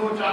2-4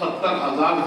70,000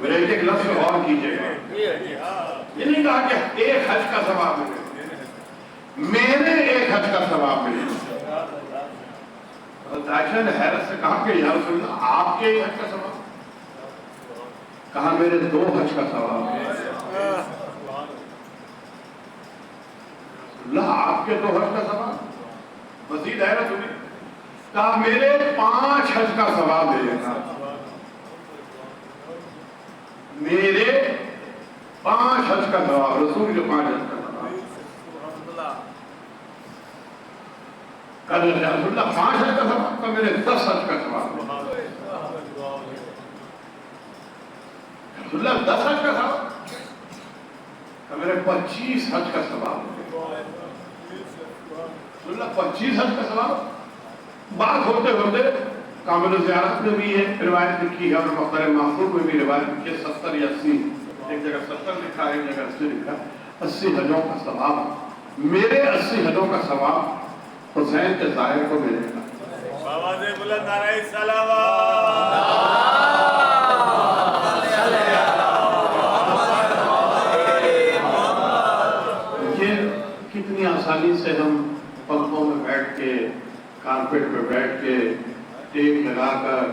میرے ایک لفظ پہ غور کیجیے گا. یہ نہیں کہا کہ ایک حج کا ثواب ملے، میرے ایک حج کا ثواب ملے. حضرت عائشہ نے حیرت سے کہا کہ یا رسول اللہ آپ کے ایک حج کا ثواب؟ کہا میرے 2 حج کا ثواب. اللہ آپ کے 2 حج کا ثواب؟ مزید حیرت ہوئی. کہا میرے 5 حج کا ثواب ملے گا. میرے 5 حج کا ثواب، رسول کے 5 حج کا ثواب. کہا یا رسول اللہ 5 حج کا ثواب؟ کہا میرے 10 حج کا ثواب. رسول اللہ 10 حج کا ثواب؟ کہا میرے 25 حج کا ثواب. رسول اللہ 25 حج کا ثواب. بات ہوتے ہوتے کامل زیارت میں بھی ہے روایت لکھی ہے، اور مقبرہ محفوظ میں بھی روایت لکھی ہے 70 یا 80. ایک جگہ 70 لکھا ہے، ایک جگہ 80 لکھا ہے. 80 حجوں کا ثواب، میرے 80 حجوں کا ثواب حسین کے ظاہر کو ملے گا. آواز بلند نعرہ صلوات. یہ کتنی آسانی سے ہم پنکھوں میں بیٹھ کے، کارپیٹ پہ بیٹھ کے، ٹیپ لگا کر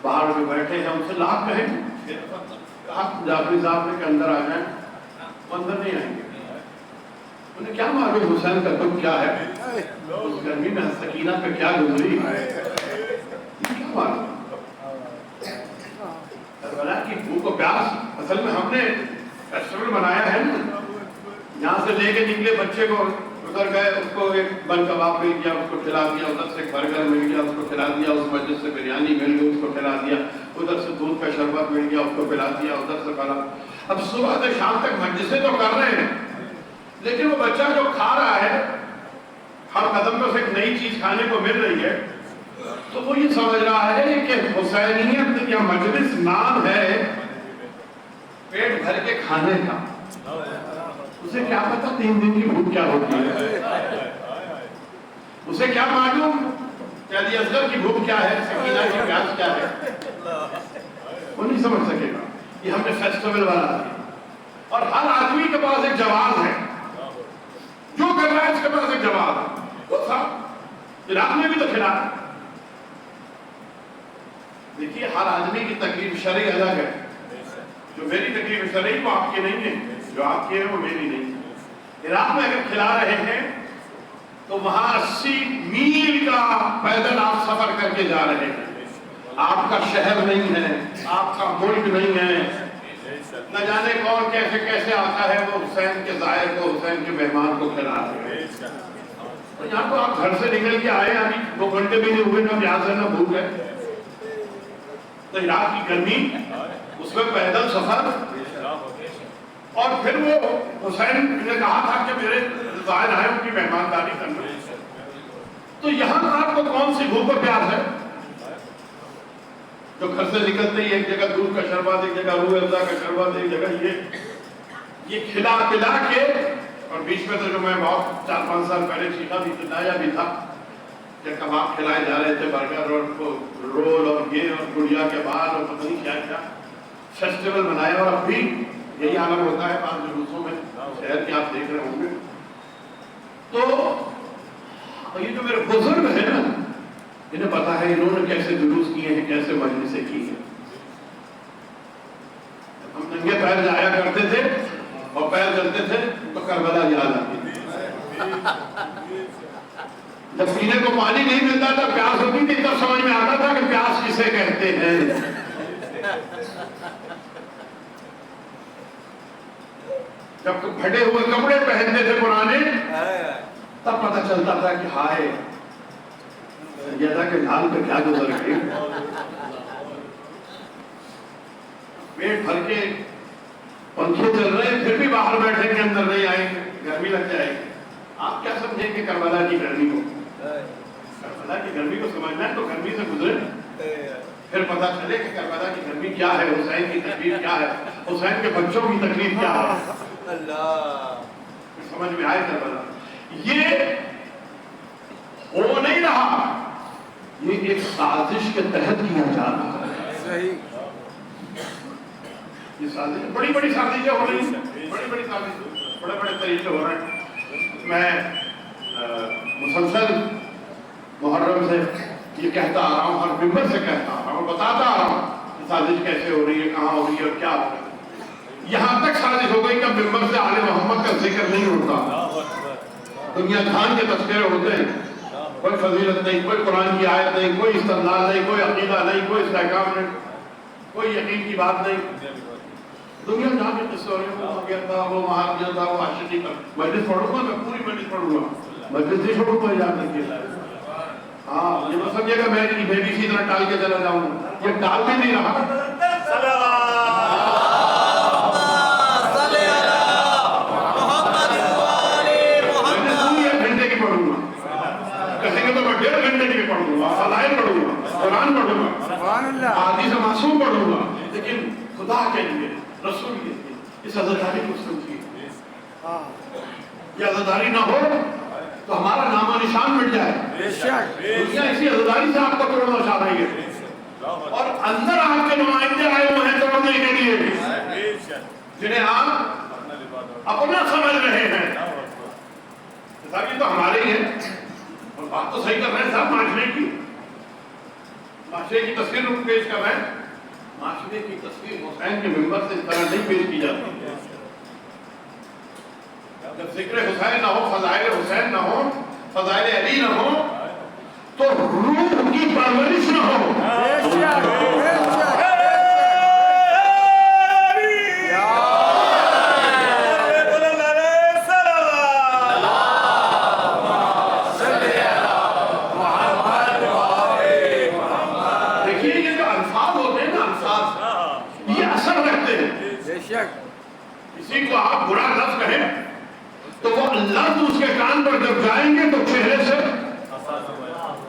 باہر میں بیٹھے ہیں، ہم سے لاکھ کہیں آپ جعفری صاحب نے کہ اندر آ جائیں، وہ اندر نہیں آئیں گے. انہیں کیا معلوم حسین کا دکھ کیا ہے، اس گرمی میں سکینہ پہ کیا گزری، کیا معلوم. کربلا کی بھوک و پیاس، اصل میں ہم نے فیسٹیول بنایا ہے نا. یہاں سے لے کے نکلے بچے کو، ادھر گئے، اس کو ایک بن کباب مل گیا، اس کو کھلا دیا. ادھر سے برگر مل گیا، اس کو کھلا دیا. اس مسجد سے بریانی مل گئی، اس کو کھلا دیا. ادھر سے دودھ کا شربت مل گیا، اس کو پلا دیا. ادھر سے پلا. اب صبح سے شام تک مجلسیں تو کر رہے ہیں، لیکن وہ بچہ جو کھا رہا ہے، ہر قدم میں اسے ایک نئی چیز کھانے کو مل رہی ہے، تو وہ یہ سمجھ رہا ہے کہ حسینیت یا مجلس نام ہے پیٹ بھر کے کھانے کا. اسے کیا پتا 3 دن کی بھوک کیا ہوتی ہے، اسے کیا معلوم کہ علی اصغر کی بھوک کیا ہے، سکینہ کی پیاس کیا ہے. وہ نہیں سمجھ سکے گا. یہ ہم نے فیسٹیول بنا دیا، اور ہر آدمی کے پاس ایک جواز ہے، جو کر رہا ہے اس کے پاس ایک جواز ہے. وہ صاحب عراق میں بھی تو کھلا. دیکھیے ہر آدمی کی تکلیف شرعی الگ ہے. جو میری تکلیف شرعی وہ آپ کی نہیں ہے، جو آپ کی ہے وہ میری نہیں ہے. عراق میں اگر کھلا رہے ہیں تو وہاں 80 میل کا پیدل آپ سفر کر کے جا رہے ہیں. آپ کا شہر نہیں ہے، آپ کا ملک نہیں ہے. نہ جانے کون کیسے کیسے آتا ہے، وہ حسین کے ظاہر کو، حسین کے مہمان کو کھلا رہے ہیں. تو یہاں تو آپ گھر سے نکل کے آئے، ابھی 2 گھنٹے بھی نہیں ہوئے، نہ پیاس ہے نہ بھوک ہے. تو عراق کی گرمی، اس میں پیدل سفر، اور پھر وہ حسین نے کہا تھا کہ میرے ظاہر آئے ان کی مہمانداری کرنا. تو یہاں آپ کو کون سی بھوک و پیاس ہے؟ جو گھر سے نکلتے ہی ایک جگہ دودھ کا شربت، ایک جگہ روح افزا کا شربت، ایک جگہ یہ کھلا پلا کے. اور بیچ میں تو جو میں بہت 4-5 سال پہلے سیکھا بھی بتایا بھی تھا کہ کباب کھلائے جا رہے تھے، برگر اور رول اور یہ اور گڑیا کے بال اور پتہ نہیں کیا کیا. فیسٹیول بنایا، اور اب بھی یہی عالم ہوتا ہے بعض جلوسوں میں، شہر کے آپ دیکھ رہے ہوں گے. تو یہ جو میرے بزرگ ہیں نا، انہیں پتا ہے انہوں نے کیسے جلوس کیے ہیں، کیسے مجلسیں کی ہیں. ہم ننگے پیر جایا کرتے تھے اور پیر چلتے تھے تو کربلا یاد آتی تھی. جب پینے کو پانی نہیں ملتا تھا، پیاس ہوتی تھی، تب سمجھ میں آتا تھا کہ پیاس کسے کہتے ہیں. جب پھٹے ہوئے کپڑے پہنتے تھے پرانے، تب پتہ چلتا تھا کہ ہائے سیدہ کے ڈھال پہ کیا گزر گئی. پیٹ بھر کے پنکھے چل رہے ہیں، پھر بھی باہر بیٹھیں گے، اندر نہیں آئیں گے، گرمی لگ جائے گی. آپ کیا سمجھیں گے کربلا کی گرمی کو؟ کربلا کی گرمی کو سمجھنا ہے تو گرمی سے گزرے، پھر پتہ چلے کہ کربلا کی گرمی کیا ہے، حسین کی تکلیف کیا ہے، حسین کے بچوں کی تکلیف کیا ہے. اللہ سمجھ میں آئے کربلا. یہ ہو نہیں رہا، یہ ایک سازش کے تحت کیا جا رہا ہے. یہ سازش بڑی بڑی سازشیں ہو رہی ہیں، بڑی بڑی سازشیں، بڑے بڑے طریقے ہو رہے ہیں. میں مسلسل محرم سے یہ کہتا آ رہا ہوں، ہر ممبر سے کہتا آ رہا ہوں، بتاتا آ رہا ہوں کہ سازش کیسے ہو رہی ہے، کہاں ہو رہی ہے اور کیا ہو رہا ہے. یہاں تک سازش ہو گئی کہ ممبر سے آل محمد کا ذکر نہیں ہوتا، دنیا جہان کے تذکرے ہوتے ہیں. کوئی فضیلت نہیں، کوئی قرآن کی آیت نہیں، کوئی استدلال نہیں، کوئی عقیدہ نہیں، کوئی استحکام نہیں، کوئی یقین کی بات نہیں. دنیا جہاں کے قصے ہو رہے ہیں، وہ آ گیا تھا، وہ وہاں گیا تھا، وہ عاشقی کا. مجلس پڑھوں گا، میں پوری مجلس پڑھوں گا، مجلس نہیں چھوڑوں گا یاد رکھیے. ہاں یہ تو سمجھے گا میں بھی اسی طرح ٹال کے چلا جاؤں گا، یہ ٹال بھی نہیں رہا. فضائل پڑھوں گا، قرآن پڑھوں گا، سبحان اللہ، حدیث معصوم پڑھوں گا، لیکن خدا کے لیے، رسول کے لیے اس عزاداری کو سمجھیے. یہ عزاداری نہ ہو تو ہمارا نام و نشان مٹ جائے. بے شک، دنیا اسی عزاداری سے آپ کو توڑنا چاہ رہی ہے، اور اندر آپ کے نمائندے آئے ہوئے ہیں توڑنے کے لیے، جنہیں آپ اپنا سمجھ رہے ہیں. یہ تو ہمارے ہی ہے، اور بات تو صحیح کر رہے ہیں صاحب. معاشرے کی تصویر پیش کر رہے ہیں. معاشرے کی تصویر حسین کے ممبر سے اس طرح نہیں پیش کی جاتی. جب ذکر حسین نہ ہو، فضائل حسین نہ ہو، فضائل علی نہ ہو، تو روح کی پرورش نہ ہو. بے شک، بے شک. کسی کو آپ برا لفظ کہیں تو وہ لفظ اس کے کان پر جب جائیں گے تو چہرے سے،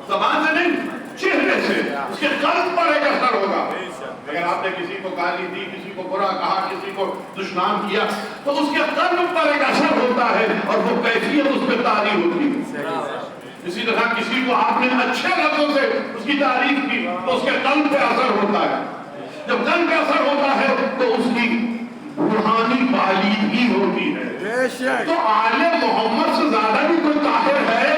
زبان سے نہیں، چہرے سے اس کے قلب پر ایک اثر ہوگا. اگر آپ نے کسی کو گالی دی، کسی کو برا کہا، کسی کو دشنام کیا، تو اس کے قلب پر ایک اثر ہوتا ہے اور وہ کیفیت اس پہ طاری ہوتی ہے. اسی طرح کسی کو آپ نے اچھے لفظوں سے اس کی تعریف کی تو اس کے قلب پہ اثر ہوتا ہے. جب قلب پہ اثر ہوتا ہے تو اس کی روحانی بالیدگی ہوتی ہے. بے شک. تو آل محمد سے زیادہ بھی کوئی طاہر ہے؟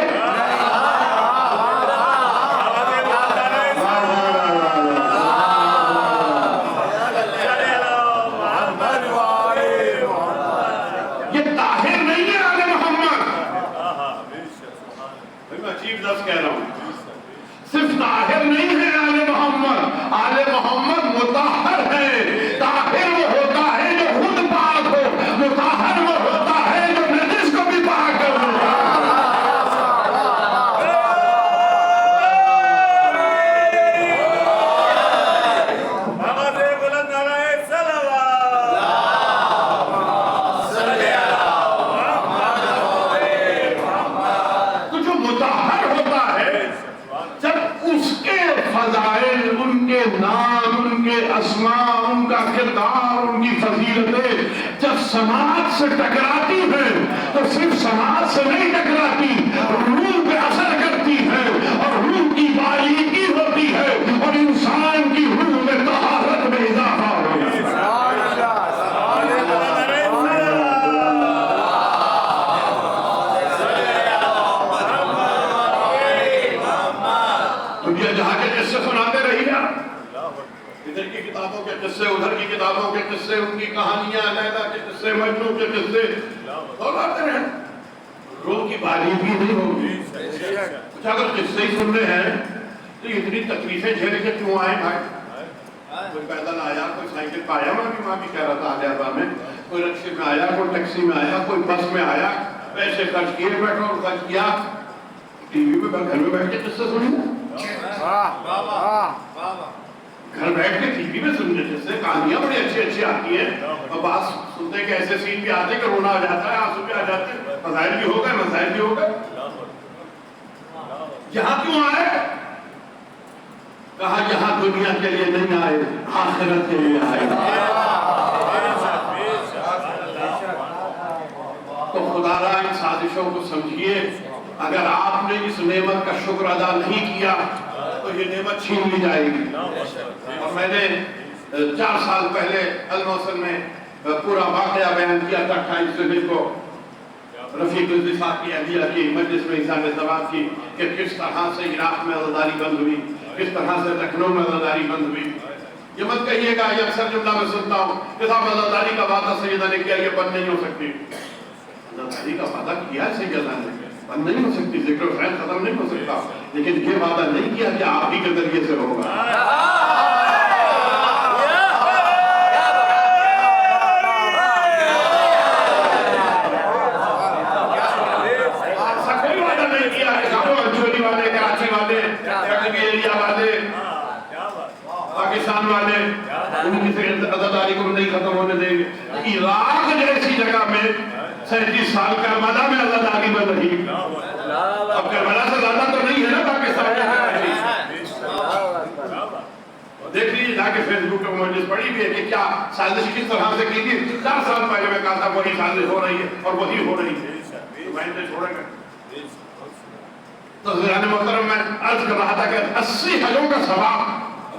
یہ طاہر نہیں ہے آل محمد. میں عجیب لفظ کہہ رہا ہوں، صرف طاہر نہیں ہے آل محمد. آل محمد مطہر ہے. طاہر وہ ہوتا ہے جو خود پاک ہو، مطہر وہ ہوتا ہے جو نجس کو بھی پاک کر دے. تو جو مطہر ہوتا ہے، جب اس کے فضائل، ان کے نام، ان کے اسماء، ان کا کردار، ان کی فضیلتیں جب سماج سے ٹکراتی ہیں تو صرف سماج سے نہیں ٹکراتی، روح پہ اثر کرتی ہے اور روح کی باریکی ہوتی ہے اور انسان کی روح میں طہارت میں اضافہ ہوتا ہے. دنیا جہاں کے قصے سناتے رہی ہے، ادھر کی کتابوں کے قصے، ادھر کی کتابوں کے قصے، ان کی کہانیاں، لیلا کے قصے، مجنوں کے قصے دوہراتے رہے. روح کی باریکی نہیں ہوگی. اچھا اگر قصے ہی سن رہے ہیں تو اتنی تکلیفیں جھیل کے کیوں آئے بھائی؟ کوئی پیدل آیا، کوئی سائیکل پہ آیا، میں بھی وہاں بھی کہہ رہا تھا آلیابا میں، کوئی رکشے میں آیا، کوئی ٹیکسی میں آیا، کوئی بس میں آیا، پیسے خرچ کیے، پیٹرول خرچ کیا، ٹی وی پہ گھر میں بیٹھ کے قصے سنیں. گھر بیٹھ کے ٹی وی میں سننے جیسے کہانیاں بڑی اچھی اچھی آتی ہیں، اور بات سنتے کہ ایسے سین بھی آتے کہ رونا آ جاتا ہے، آنسو بھی آ جاتے ہیں. فضائل بھی ہو گئے، مسائل بھی ہو گئے. یہاں کیوں آئے؟ کہا یہاں دنیا کے لیے نہیں آئے، آخرت کے لیے آئے. تو خدا را ان سازشوں کو سمجھیے. اگر آپ نے اس نعمت کا شکر ادا نہیں کیا تو یہ نعمت چھین لی جائے گی. اور میں نے 4 سال پہلے الموصل میں پورا واقعہ بیان کیا تھا 28 جنوری کو رفیق الدین صاحب کی اہلیہ کی مجلس میں اظہار زبان کی کہ کس طرح سے عراق میں عزاداری بند ہوئی، کس طرح سے لکھنؤ میں عزاداری بند ہوئی۔ یہ مت کہیے گا، یہ اکثر جملہ میں سنتا ہوں کہ صاحب عزاداری کا وعدہ سیدہ نے کیا، یہ بند نہیں ہو سکتی۔ عزاداری کا وعدہ کیا ہے سیدہ نے، بند نہیں ہو سکتی، ذکر و فعل ختم نہیں ہو سکتا، لیکن یہ وعدہ نہیں کیا کہ آپ ہی کے ذریعے سے ہوگا۔ پاکستان والے ان کی عزاداری کو نہیں ختم ہونے دیں گے۔ عراق جیسی جگہ میں 37 سال کربلا میں عزاداری بند رہی۔ اب کربلا سے زیادہ تو نہیں ہے نا پاکستان میں۔ دیکھ لیجیے جا کے فیس بک پہ مجلس پڑھی بھی ہے کہ کیا سازش کس طرح سے کی تھی۔ 4 سال پہلے میں کہا تھا وہی سازش ہو رہی ہے اور وہی ہو رہی ہے، میں نے چھوڑے گا۔ تو حضرات محترم میں عرض کر رہا تھا کہ 80 حجوں کا ثواب،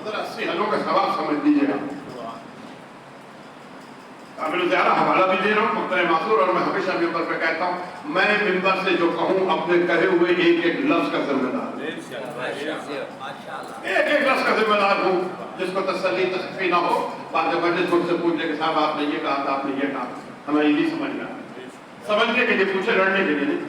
80 حجوں کا ثواب سمجھ لیجیے گا۔ قابل زیارہ حوالہ بھی دے رہا ہوں مقتل معصور، اور میں ہمیشہ ممبر پہ کہتا ہوں میں ممبر سے جو کہوں اپنے کہے ہوئے ایک ایک لفظ کا ذمہ دار، ایک ایک لفظ کا ذمہ دار ہوں، جس کو تسلی تصفی نہ ہو بعد مجلس مجھ سے پوچھے کہ صاحب آپ نے یہ کہا تھا، آپ نے یہ کہا، ہمیں یہ نہیں سمجھ گیا، سمجھنے کے لیے پوچھے، لڑنے کے لیے نہیں۔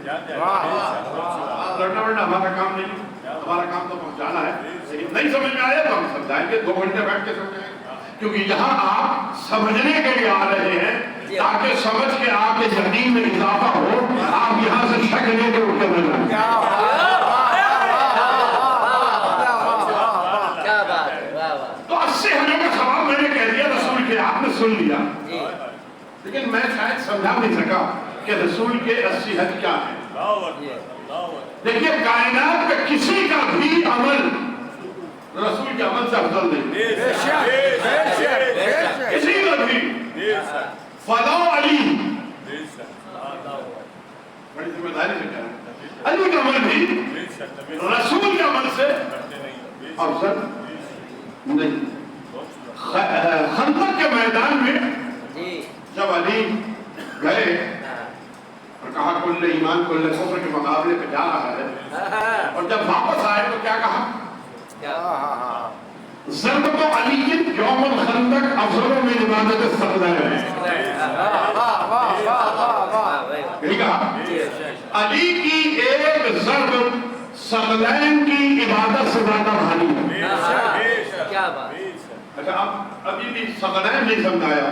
لڑنا ورنہ ہمارا کام نہیں، ہمارا کام تو پہنچانا ہے، لیکن نہیں سمجھ میں آیا تو ہم سمجھائیں گے، 2 گھنٹے بیٹھ کے سمجھائیں گے، کیونکہ یہاں آپ سمجھنے کے لیے آ رہے ہیں تاکہ سمجھ کے آپ کے یقین میں اضافہ ہو، آپ یہاں سے شک لے کے اٹھ کے نہ جائیں۔ تو 80 حجوں کا ثواب میں نے کہہ دیا رسول کے، آپ نے سن لیا، لیکن میں شاید سمجھا نہیں سکا کہ رسول کے 80 حج کیا ہیں۔ دیکھیے کائنات کا کسی کا بھی عمل رسول کے عمل سے افضل نہیں، کسی کا بھی۔ فلا علی، بڑی ذمہ داری سے کہہ رہا ہوں، علی کا عمل بھی رسول کے عمل سے افضل نہیں۔ خندق کے میدان میں جب علی گئے اور کہا کل ایمان کل کفر کے مقابلے پہ جا رہا ہے، اور جب واپس آئے تو کیا کہا؟ ضربت علی یوم الخندق افضل من عبادت الثقلین، یہی کہا علی کی ایک ضرب ثقلین کی عبادت سے زیادہ بھاری ہے۔ اچھا ابھی بھی ثقلین نہیں سمجھایا ہے،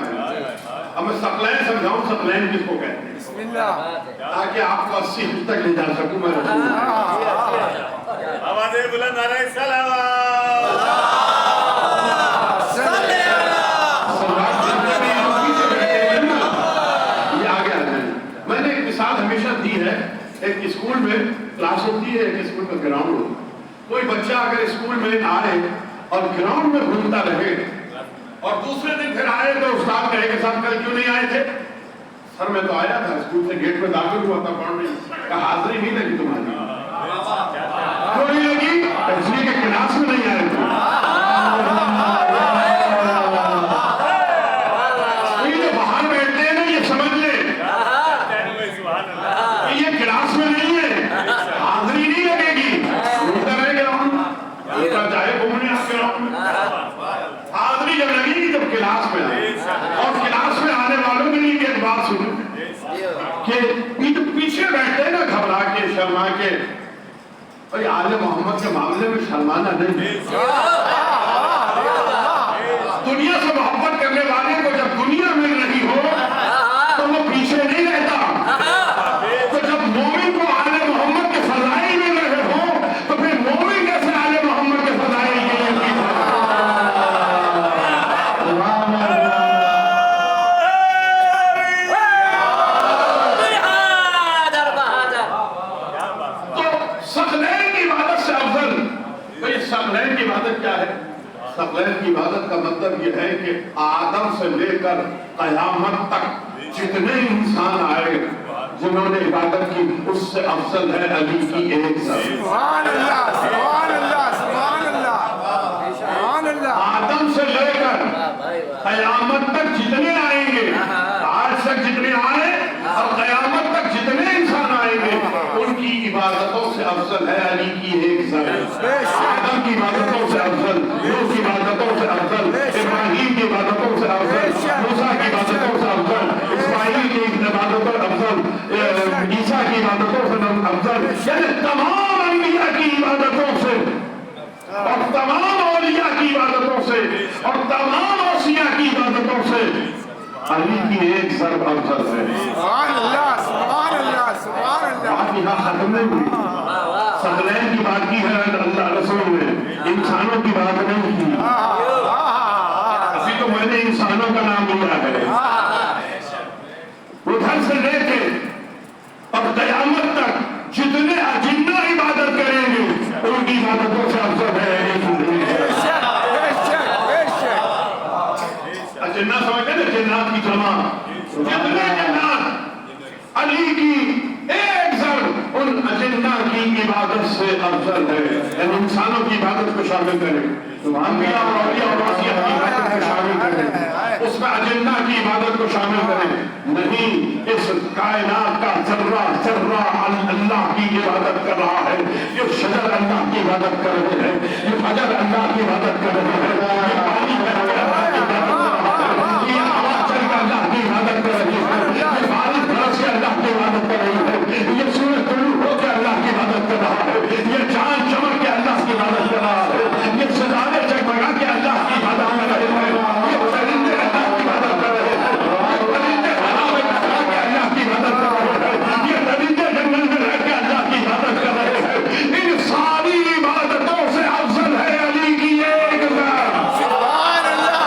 اب میں ثقلین سمجھاؤں، ثقلین کس کو کہتے ہیں، بسم اللہ، تاکہ آپ کو 80 حج تک لے جا سکوں میں رسول آواز بلند نعرہ سلام۔ میں نے ایک مثال ہمیشہ دی ہے، ایک اسکول میں کلاس ہوتی ہے، ایک اسکول میں گراؤنڈ ہوتا ہے۔ کوئی بچہ اگر اسکول میں آئے اور گراؤنڈ میں گھومتا رہے اور دوسرے دن پھر آئے تو استاد کہے کہ صاحب کل کیوں نہیں آئے تھے؟ سر میں تو آیا تھا، اسکول سے گیٹ میں داخل ہوا تھا پڑھنے، کہا حاضری نہیں لگی تمہاری، کیوں نہیں لگی؟ اس لیے کہ کلاس میں نہیں آئے تھے۔ یہ جو باہر بیٹھتے ہیں نا، یہ سمجھ لیں کہ یہ کلاس میں نہیں ہے، حاضری نہیں لگے گی، گھومتا رہے گراؤنڈ، چاہے گھومنے آپ گراؤنڈ میں، حاضری جب لگے گی جب کلاس میں آئے۔ اور کلاس میں آنے والوں کے لیے ایک بات سنو کہ پیچھے بیٹھتے ہیں نا گھبرا کے شرما کے، بھئی آل محمد کے معاملے میں شرمانا نہیں، دنیا سے محبت کرنے والے کو جب دنیا مل رہی ہو تو وہ پیچھے نہیں رہتا، تو جب مومن کو آل محمد کے فضائل مل رہے ہو تو پھر مومن کیسے آل محمد کے فضائل کے لیے ثقلین کی عبادت کیا ہے؟ ثقلین کی عبادت کا مطلب یہ ہے کہ آدم سے لے کر قیامت تک جتنے انسان آئے جنہوں نے عبادت کی اس سے افضل ہے علی کی ایک ذات۔ سبحان اللہ، سبحان اللہ، سبحان اللہ، سبحان اللہ۔ آدم سے لے کر قیامت تک جتنے آئیں گے، آج تک جتنے آئے اور قیامت تک جتنے انسان آئیں گے، ان کی عبادتوں سے افضل ہے علی کی ایک ذات۔ آدم کی عبادتوں سے افضل، نوح کی عبادتوں سے افضل، ابراہیم کی عبادتوں سے افضل، موسیٰ کی عبادتوں سے افضل، اسماعیل کی عبادتوں سے افضل، عیسیٰ کی عبادتوں سے افضل، یعنی تمام انبیاء کی عبادتوں سے اور تمام اولیاء کی عبادتوں سے اور تمام اوصیاء کی عبادتوں سے علی کی ایک ضرب افضل ہے۔ سبحان اللہ، سبحان اللہ، سبحان اللہ۔ بات یہاں ختم نہیں ہوئی، ثقلین کی بات کی ہے اللہ رسول نے، انسانوں کی بات نہیں کی۔ ابھی تو میں نے انسانوں کا نام لیا ہے، ادھر سے لے کے اور قیامت تک جتنے اجنہ عبادت کریں گے ان کی عبادتوں سے افضل ہے اجنہ سمجھتے ہیں جنات کی جمع، جتنے جنات علی کی ایک ضرب ان اجنہ کی عبادت سے افضل ہے، یعنی انسانوں کی عبادت کو شامل کریں، انبیاء اور اولیاء اور اوصیاء کی عبادت کو شامل کریں، اس میں اجنہ کی عبادت کو شامل کریں، نہیں اس کائنات کا ذرہ ذرہ اللہ کی عبادت کر رہا ہے، یہ شجر اللہ کی عبادت کر رہے ہیں، یہ حجر اللہ کی عبادت کر رہے ہیں، یہ پانی اللہ کی عبادت کر رہے ہیں، یہ آواز چل کر اللہ کی عبادت کر رہی ہے، یہ بارش برس کے اللہ کی عبادت کر رہی ہے، یہ سورج طلوع ہو کے اللہ کی عبادت کر رہا ہے، یہ چاند چمک کے اللہ کی عبادت کر رہا ہے، یہ ستارے جگمگا کے اللہ کی عبادت کر رہے ہیں، یہ پرندے اللہ کی عبادت کر رہے ہیں، یہ پرندے ہوا میں ٹکرا کے اللہ کی عبادت کر رہے ہیں، یہ درندے جنگل میں رہ کے اللہ کی عبادت کر رہے ہیں، ان ساری عبادتوں سے افضل ہے علی کی ایک ذات۔ سبحان اللہ،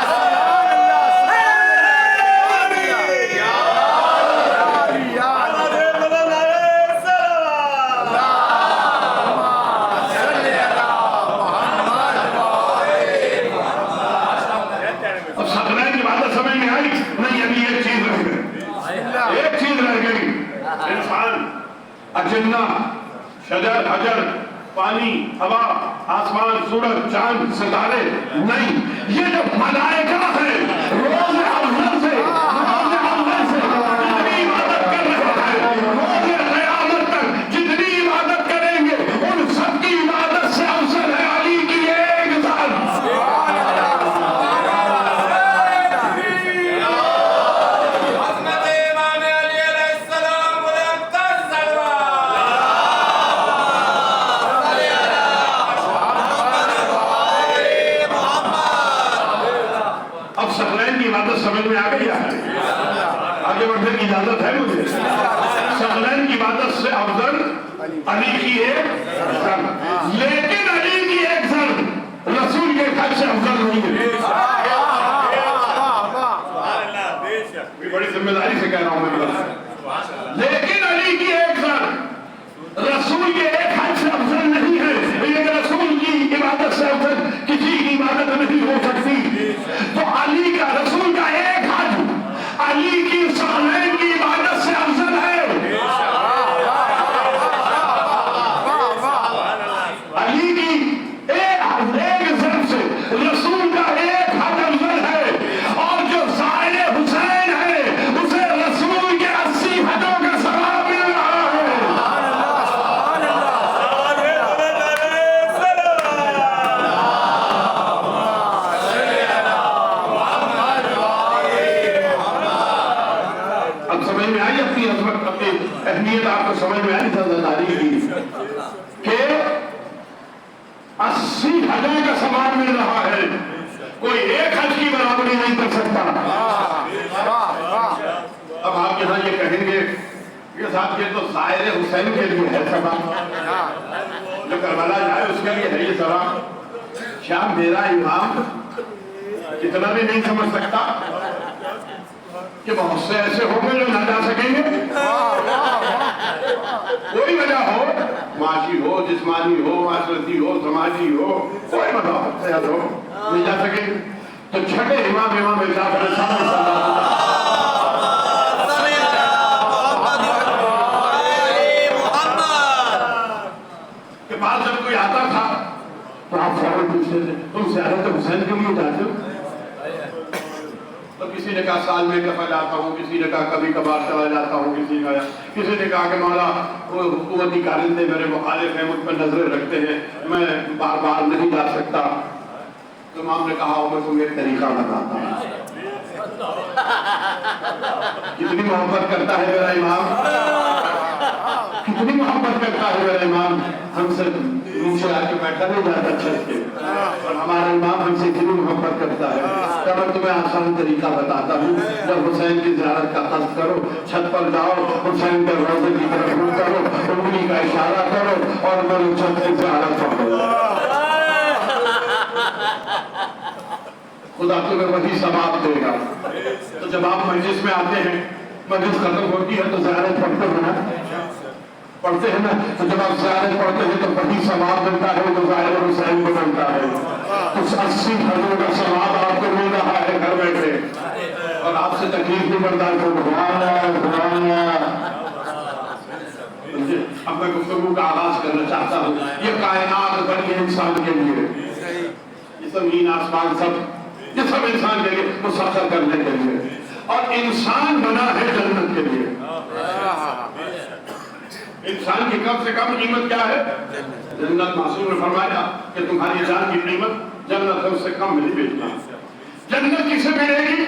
اب ثقلین کی بات سمجھ میں آئی نہیں؟ ابھی ایک چیز رہ گئی، ایک چیز رہ گئی، انسان، اجنہ، شجر، حجر، پانی، ہوا، آسمان، سورج، چاند، ستارے نہیں، یہ جو ملائکہ ہے روز افضل سے جتنی عبادت کر رہے ہیں، روز قیامت تک جتنی عبادت کریں گے ان سب کی عبادت سے افضل ہے علی کی ایک ذات۔ حضرت امام علی علیہ السلام بلند تر سلوات۔ اب ثقلین کی عبادت سمجھ میں آ گئی ہے، آگے بڑھنے کی اجازت ہے مجھے؟ ثقلین کی عبادت سے افضل علی کی ایک ضرب، لیکن علی کی ایک ضرب رسول کے خط سے افضل نہیں ہے۔ بڑی ذمہ داری سے کہہ رہا ہوں میں، لیکن علی کی ایک ضرب رسول کے ایک حج سے افضل نہیں ہے، لیکن رسول کی عبادت سے افضل کسی کی عبادت نہیں ہو سکتی، تو علی کا رسول کا ایک حج علی کی ثقلین کی عبادت سے افضل ہے۔ علی کی ایک ضرب سے رسول کا ایک حج افضل ہے، اور جو زائر حسین ہے اسے رسول کے 80 حجوں کا ثواب مل رہا ہے۔ اب سمجھ میں آئی اپنی عظمت، اپنی اہمیت آپ کو سمجھ میں آئی عزتداری کی کہ 80 حجوں کا ثواب مل رہا ہے، کوئی ایک حج کی برابری نہیں کر سکتا۔ اب آپ یہاں یہ کہیں گے یہ صاحب یہ تو زائر حسین کے لیے ہے ثواب، جو کربلا جائے اس کے لیے ہے یہ ثواب، کیا میرا امام اتنا بھی نہیں سمجھ سکتا کہ بہت سے ایسے ہوں گے جو نہ جا سکیں گے؟ کوئی وجہ ہو، معاشی ہو، جسمانی ہو، معاشرتی ہو، سماجی ہو، کوئی وجہ ہو، صحت ہو، نہیں جا سکیں گے، تو چھٹے امام جعفر صادق صلی اللہ علیہ وسلم کے پاس جب کوئی آتا تھا تو آپ فوراً پوچھتے تھے تم زیارت حسین کے لیے جاتے ہو؟ کسی نے کہا سال میں دفعہ جاتا ہوں، کسی نے کہا کبھی کبھار چلا جاتا ہوں، کسی نے کہا کہ مولا وہ حکومتی کارندے میرے مخالف ہیں، مجھ پر نظریں رکھتے ہیں، میں بار بار نہیں جا سکتا۔ تو امام نے کہا میں تمہیں ایک طریقہ بتاتا ہوں۔ کتنی محبت کرتا ہے میرا امام، کتنی محبت کرتا ہے میرا امام، ہم سے نیچے آ کے بیٹھا نہیں جاتا چھت کے، اور ہمارا امام ہم سے اتنی محبت کرتا ہے۔ تو میں تمہیں آسان طریقہ بتاتا ہوں، جب حسین کی زیارت کا قصد کرو، چھت پر جاؤ، حسین کے روضے کی طرف منہ کرو، انگلی کا اشارہ کرو اور میری چھت کی زیارت پڑھو۔ خدا تمہیں وہی ثواب دے گا۔ تو جب آپ مجلس میں آتے ہیں، مجلس ختم ہوتی ہے تو زیارت پڑھتے ہیں نا، پڑھتے ہیں نا، تو جب آپ زیارت پڑھتے ہیں تو وہی ثواب ملتا ہے جو ظاہر حسین کو ملتا ہے۔ کچھ 80 گھروں کا ثواب آپ کو مل رہا ہے گھر بیٹھے، اور آپ سے تکلیف نہیں برداشت ہو۔ اب میں گفتگو کا آغاز کرنا چاہتا ہوں۔ یہ کائنات بنی ہے انسان کے لیے، یہ زمین آسمان سب، یہ سب انسان کے لیے مسخر کرنے کے لیے، اور انسان بنا ہے جنت کے لیے۔ انسان کی کم سے کم قیمت کیا ہے؟ جنت۔ معصوم نے فرمایا کہ تمہاری جان کی قیمت جنت ہے، اس سے کم نہیں بیچنا۔ جنت کسے ملے گی؟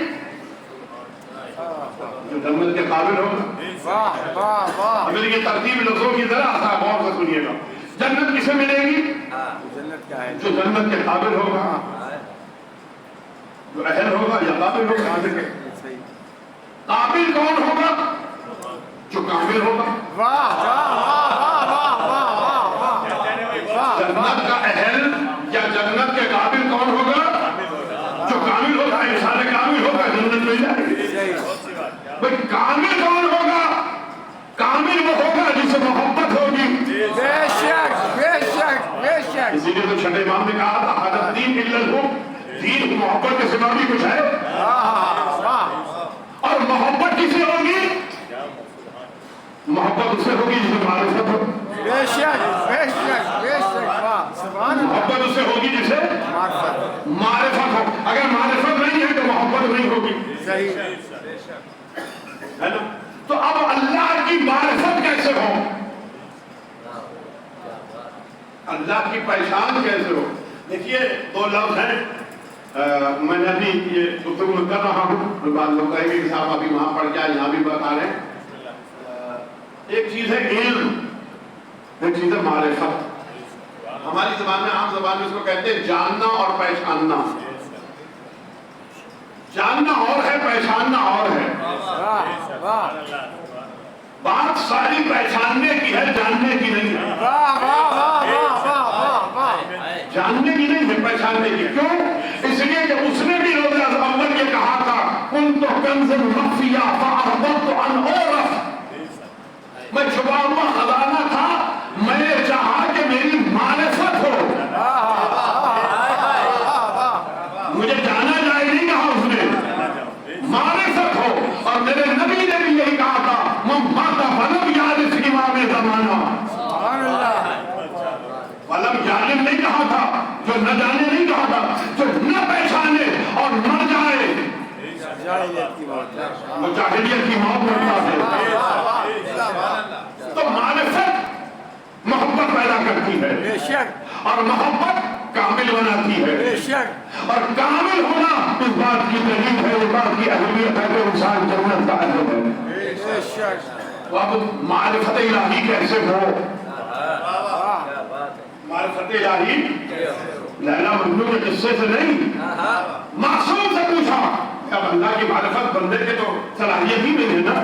جو جنت کے قابل ہوگا۔ میری یہ ترتیب لفظوں کی ذرا غور سے سنیے گا۔ جنت کسے ملے گی؟ جو جنت کے قابل ہوگا، جو اہل ہوگا یا قابل ہوگا۔ قابل کون ہوگا؟ جو کامل ہوگا۔ جنت کا اہل یا جنت کے قابل کون ہوگا؟ جو کامل ہوگا۔ انسان کامل ہوگا جنت مل جائے گی۔ بھئی کامل کون ہوگا؟ کامل وہ ہوگا جسے محبت ہوگی۔ بے شک بے شک بے شک۔ اسی لیے تو چھٹے امام نے کہا تھا حضرت دین علت ہو، دین محبت کے سوا بھی کچھ ہے۔ اور محبت کسے ہوگی؟ محبت اسے ہوگی جسے معرفت ہو۔ بے شک بے شک بے شک۔ سبحان اللہ۔ محبت اسے ہوگی جسے معرفت ہو۔ اگر معرفت نہیں ہے تو محبت نہیں ہوگی۔ صحیح ہے نا؟ تو اب اللہ کی معرفت کیسے ہو؟ اللہ کی پہچان کیسے ہو؟ دیکھیے دو لفظ ہیں، میں نے ابھی یہ گفتگو کر رہا ہوں، بعض لوگ کہیں گے کہ صاحب ابھی وہاں پڑھ گیا یہاں بھی بتا رہے ہیں۔ ایک چیز ہے علم، ایک چیز ہے معرفت۔ ہماری زبان میں، عام زبان میں اس کو کہتے ہیں جاننا اور پہچاننا۔ جاننا اور ہے، پہچاننا اور ہے۔ بات ساری پہچاننے کی ہے، جاننے کی نہیں ہے۔ جاننے کی نہیں ہے، پہچاننے کی۔ کیوں؟ اس لیے کہ اس نے بھی روزہ اول یہ کہا تھا كنت كنزا مخفيا فأحببت أن أعرف۔ میں چھپا ہوا خزانہ تھا، میں نے چاہا کہ میری معرفت ہو، مجھے جانا جائے نہیں کہا اس نے، معرفت ہو۔ اور میرے نبی نے بھی یہی کہا تھا من مات فلم یعرف امام زمانہ۔ فلم یعرف نہیں کہا تھا، جو نہ جانے نہیں کہا تھا، جو نہ پہچانے اور مر جائے وہ جاہلیت کی موت مرتا ہے۔ تو معرفت محبت پیدا کرتی ہے، اور محبت کامل بناتی ہے، اور کامل ہونا اس بات کی دلیل ہے، اس بات کی اہمیت ہے کہ انسان جنت کا اہل ہے۔ تو اب معرفت الہی کیسے ہو؟ معرفت الہی لیلا مجنون کے قصے سے نہیں، معصوم سے پوچھا۔ اب اللہ کی معرفت بندے کے تو صلاحیت ہی نہیں ہے نا،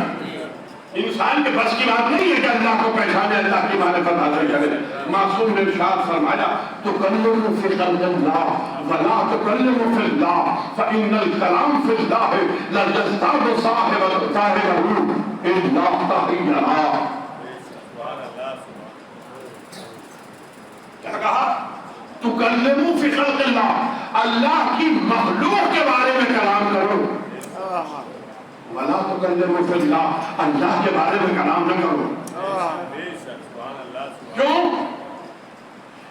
انسان کے بس کی بات نہیں ہے کہ اللہ کو پہچانے، اللہ کی معرفت حاصل کرے۔ معصوم نے ارشاد فرمایا تکلم فی خلق اللہ ولا تکلم فی اللہ فإن الکلام فی اللہ لا یزداد صاحبہ الا تغیرا۔ کیا کہا؟ تکلم فی خلق اللہ، اللہ کی مخلوق کے بارے میں کلام کرو، وَلَا تُكَلِّمُ فِي اللَّهِ، اللہ کے بارے میں کلام نہ کرو۔ کیوں؟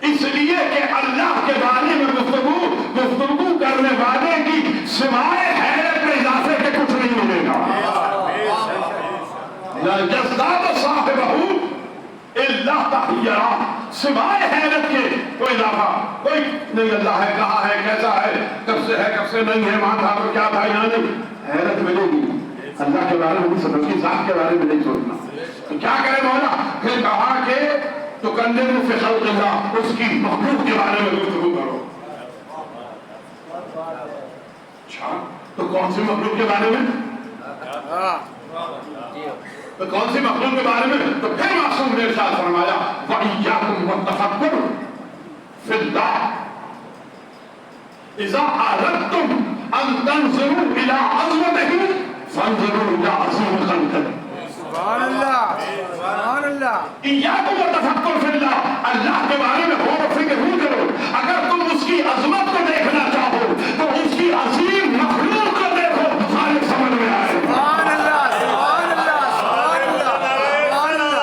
اس لیے کہ اللہ کے بارے میں گفتگو کرنے والے کی سوائے حیرت میں اضافے کے لا یزداد صاحبہ الا تحیرا، سوائے حیرت کے کوئی اضافہ کوئی نہیں. اللہ ہے، کہاں ہے، کیسا ہے، کب سے ہے، کب سے نہیں ہے، وہاں تھا تو کیا تھا، یہاں نہیں. حیرت ملے گی. اللہ کے بارے میں سب کی ذات کے بارے میں نہیں سوچنا. تو کیا کرے مولا؟ پھر کہا کہ تو کلموا فی خلق اللہ، اس کی مخلوق کے بارے میں گفتگو کرو. اچھا تو کون سی مخلوق کے بارے میں؟ تو کون سی مخلوق کے بارے میں؟ تو پھر معصوم نے ارشاد فرمایا وَإِيَّاكُمْ وَالتَّفَكُّرَ فِي اللَّهِ إِذَا أَرَدتُّمْ أَن تَنظُرُوا إِلَىٰ عَظْمَتِهِ فَانظُرُوا إِلَىٰ عَظِيمِ خَلْقِهِ. سبحان اللہ، سبحان اللہ. إِيَّاكُمْ وَالتَّفَكُّرَ فِي اللَّهِ، اللہ کے بارے میں غور و فکر نہیں کرو. اگر تم اس کی عظمت کو دیکھنا چاہو تو اس کی عظیم مخلوق کو دیکھو، خالق سمجھ میں آئے. سبحان اللہ، سبحان اللہ، سبحان اللہ، سبحان اللہ.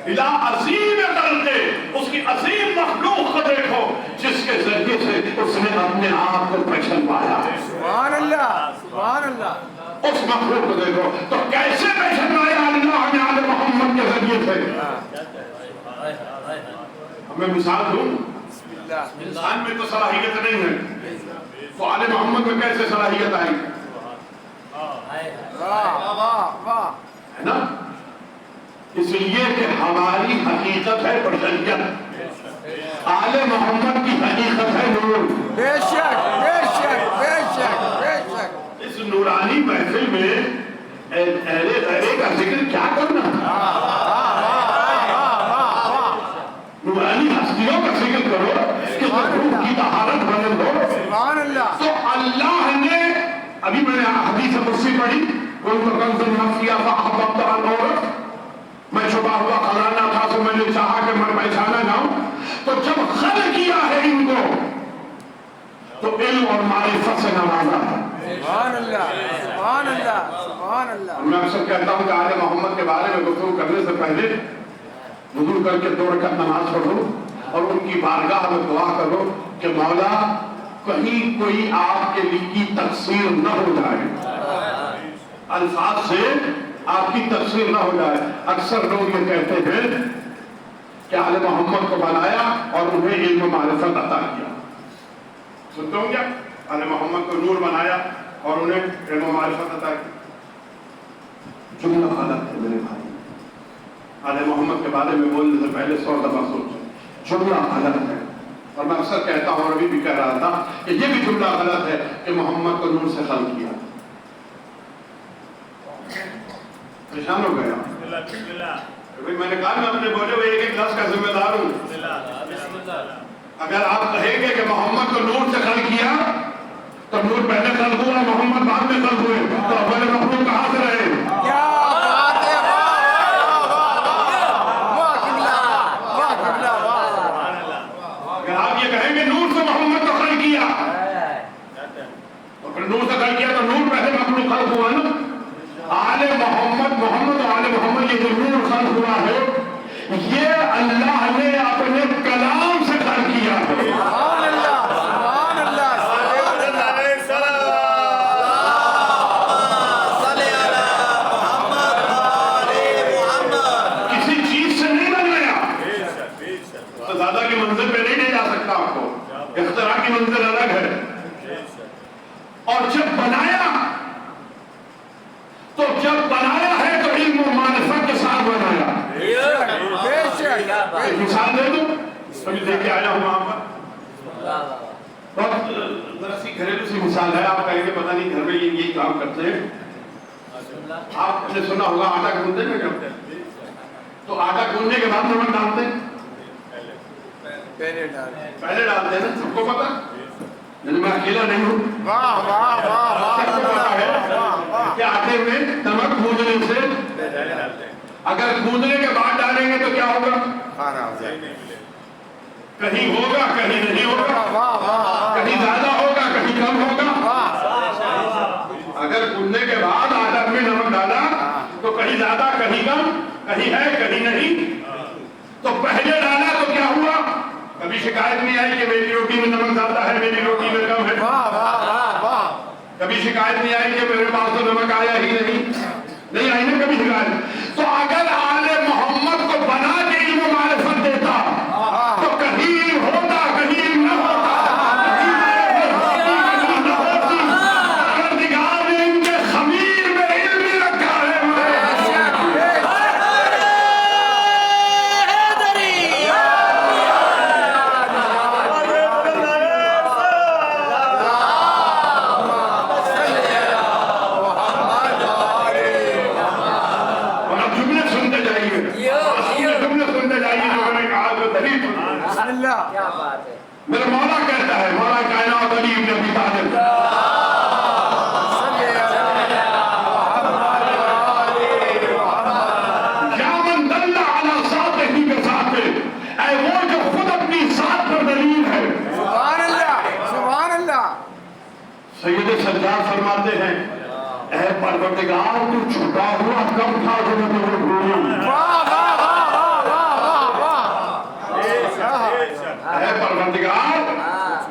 الى عظیم خلقہ، اس کی عظیم مخلوق کو دیکھو جس کے ذریعے سے اس نے اپنے آپ کو پہچان پایا. سبحان اللہ، سبحان اللہ. اس مخلوق کو دیکھو تو کیسے پہچان پایا اللہ نے آل محمد کے ذریعے سے. ہمیں مثال دوں، انسان میں تو صلاحیت نہیں ہے تو آل محمد میں کیسے صلاحیت آئی؟ واہ واہ واہ. ہے نا؟ اس لیے کہ ہماری حقیقت ہے بشریت، آل محمد کی حقیقت ہے نور. بے شک، بے شک، بے شک، بے شک. اس نورانی محفل میں اہل غیرے کا ذکر کیا کرنا؟ نورانی ہستیوں کا ذکر کرو کہ روح کی طہارت بلند ہو. سبحان اللہ. تو اللہ نے ابھی میں نے حدیث قدسی پڑھی كنت كنزا مخفيا فأحببت أن أعرف، میں چھپا ہوا خزانہ تھا تو میں نے چاہا کہ میں پہچانا جاؤں. تو جب خلق کیا ہے ان کو تو علم اور معرفت سے نوازا ہے. سبحان اللہ، سبحان اللہ، سبحان اللہ. میں اکثر کہتا ہوں کہ آل محمد کے بارے میں گفتگو کرنے سے پہلے وضو کر کے 2 رکعت نماز پڑھو اور ان کی بارگاہ میں دعا کرو کہ مولا کہیں کوئی آپ کے لیے کی تقصیر نہ ہو جائے، الفاظ سے آپ کی تقصیر نہ ہو جائے. اکثر لوگ یہ کہتے ہیں کہ آل محمد کو بنایا اور انہیں علم و معرفت عطا کیا. سنتے ہوں کیا؟ آل محمد کو نور بنایا اور انہیں علم و معرفت عطا کیا. جملہ غلط ہے میرے بھائی. آل محمد کے بارے میں بولنے سے پہلے 100 دفعہ سوچیں. جملہ غلط ہے. اور میں اکثر کہتا ہوں اور ابھی بھی کہہ رہا تھا کہ یہ بھی جملہ غلط ہے کہ محمد کو نور سے خلق کیا. پریشان ہو گیا. میں نے کہا میں اپنے بولے ہوئے ایک لفظ کا ذمہ دار ہوں. اگر آپ کہیں گے کہ محمد کو نور سے خلق کیا تو نور پہلے خلق ہوا، محمد بعد میں خلق ہوئے، تو اول مخلوق کہاں سے رہے؟ کیا بات ہے. واہ قبلہ، واہ قبلہ، واہ. اگر آپ یہ کہیں گے نور سے محمد کو خلق کیا تو پھر نور سے خلق کیا تو نور پہلے مخلوق خلق ہوا نا. آل محمد، محمد و آل محمد یہ جو نور خلق ہوا ہے یہ اللہ نے اپنے کلام سے خلق کیا ہے. سبحان اللہ، سبحان اللہ، سبحان اللہ. کسی چیز سے نہیں بنایا. تو زیادہ کی منزل پہ نہیں لے جا سکتا آپ کو، اختراع کی منزل الگ ہے. اور جب بنایا ہے تو علم و معرفت کے ساتھ بنایا. بے شک. ایک مثال دے دوں، ابھی دے کے آیا ہوں وہاں پر. بہت ذرا سی گھریلو سی مثال ہے. آپ کہیں گے پتہ نہیں گھر میں یہی کام کرتے ہیں. آپ نے سنا ہوگا آٹا گوندتے ہیں کرتے ہیں تو آٹا گوندنے کے بعد نمک ڈالتے ہیں. پہلے ڈالتے ہیں نا، سب کو پتا. میں اکیلا نہیں ہوں. واہ واہ واہ واہ. کہ آٹے میں نمک گوندنے سے اگر گوندنے کے بعد ڈالیں گے تو کیا ہوگا؟ کہیں ہوگا کہیں نہیں ہوگا، کہیں زیادہ ہوگا کہیں کم ہوگا. اگر گوندنے کے بعد آٹا میں نمک ڈالا تو کہیں زیادہ کہیں کم، کہیں ہے کہیں نہیں. تو پہلے ڈالا تو کیا ہوا؟ کبھی شکایت نہیں آئی کہ میری روٹی میں نمک زیادہ ہے، میری روٹی میں شکایت نہیں آئی کہ میرے پاس تو نمک آیا ہی نہیں آئی نا کبھی شکایت؟ تو اگر آل محمد کو بنا کے علم و معرفت دیتا تو کہیں ہوتا کہیں نہ ہوتا، کہیں نہ ہوتی۔ پروردگار نے ان کے خمیر میں علم ہی رکھا ہے۔ میرا مولا کہتا ہے، مولا کائنات علی بن ابی طالب، یا من دل علی ذاتہ بذاتہ، اے وہ جو خود اپنی ذات پر دلیل ہے۔ سبحان اللہ، سبحان اللہ۔ سید سجاد فرماتے ہیں، اے پروردگار تو چھپا ہوا کب تھا جو میں تجھے بھولوں؟ واہ واہ واہ واہ واہ واہ۔ اے پروردگار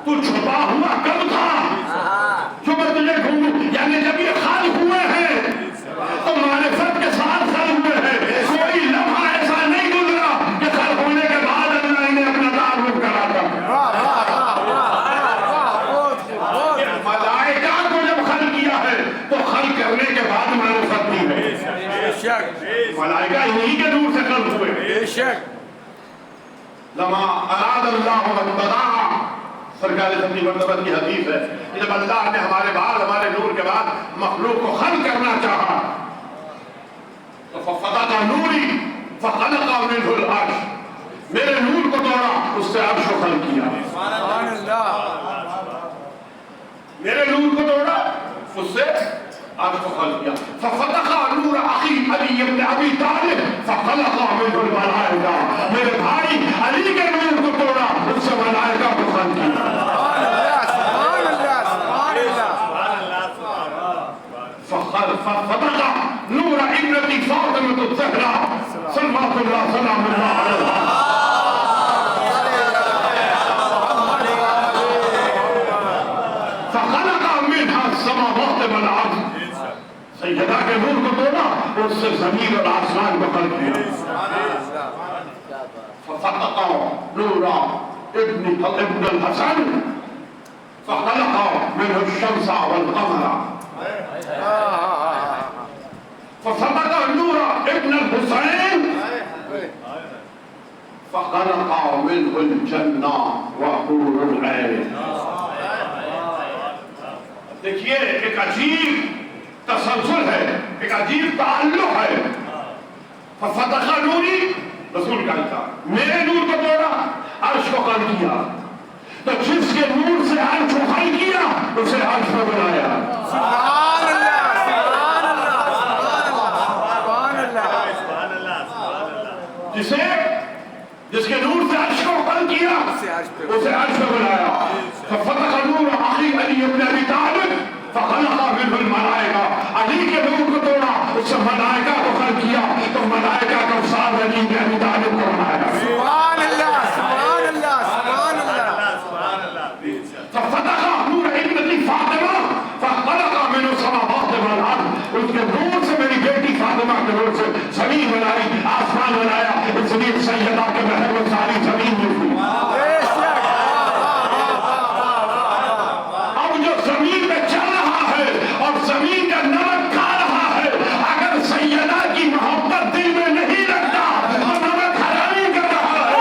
تو چھپا ہوا کب تھا جو میں تجھے ڈھونڈوں؟ یعنی جب یہ خلق ہوئے ہیں تو معرفت کے ساتھ خلق ہوئے ہیں، کوئی لمحہ ایسا نہیں گزرا کہ خلق ہونے کے بعد اللہ انہیں اپنا تعارف کراتا۔ ملائکہ کو جب خلق کیا ہے تو خلق کرنے کے بعد معرفت دی ہے۔ ملائکہ انہی کے نور سے خلق ہوئے۔ بے شک۔ لما اراد اللہ وابتداء، سرکار اپنی مرتبت کی حدیث ہے کہ جب اللہ نے ہمارے بعد، ہمارے نور کے بعد مخلوق کو خلق کرنا چاہا تو ففتح نوری فخلق منہ العرش، میرے نور کو توڑا، اس سے عرش کو خلق کیا۔ سبحان اللہ۔ میرے نور کو توڑا، اس سے عرش کو خلق کیا۔ ففتح نور اخی علی بن ابی طالب فخلق منہ الملائکہ، میرے بھائی علی کے نور کو توڑا، اس سے ملائکہ کو خلق کیا۔ سبحان اللہ، سبحان اللہ، سبحان اللہ۔ ففتح نور ابنتی فاطمہ الزہرا صلوات اللہ سلام اللہ علیہ، فخلق منها السماوات والارض، سیدہ کے نور کو توڑا، اس سے زمین اور آسمان کو خلق کیا۔ ففتح نور ابن الحسن فخلق منه الشمس والقمر، ففتح نور ابن الحسین فخلق منه الجنہ وحور العین۔ دیکھیے ایک عجیب تسلسل ہے، ایک عجیب تعلق ہے۔ ففتح نوری، رسول کا تھا، میرے نور کو توڑا، عرش کو خلق کیا، تو جس کے نور سے عرش کو خلق کیا اسے عرش کو بنایا۔ سبحان اللہ، سبحان اللہ، سبحان اللہ، سبحان اللہ۔ جس کے نور سے عرش کو خلق کیا اسے عرش کو بنایا۔ ففتح نور اخی علی بن ابی طالب فخلق منہ الملائکہ، علی کے نور کو توڑا، اس سے ملائکہ کو خلق کیا، تو ملائکہ کو ساتھ علی بن ابی طالب کو بنایا۔ سبحان اللہ، سبحان اللہ، سبحان اللہ۔ ففتح نور ابنتی فاطمہ فخلق منہ السماوات والارض، اس کے نور سے میری بیٹی فاطمہ کے نور سے زمین بنائی، آسمان بنایا، اس لیے سیدہ کے بہر میں ساری زمین میں ہوئی۔ اب جو زمین میں چل رہا ہے اور زمین کا نمک کھا رہا ہے، اگر سیدہ کی محبت دل میں نہیں رکھتا اور نمک حرامی کر رہا ہے،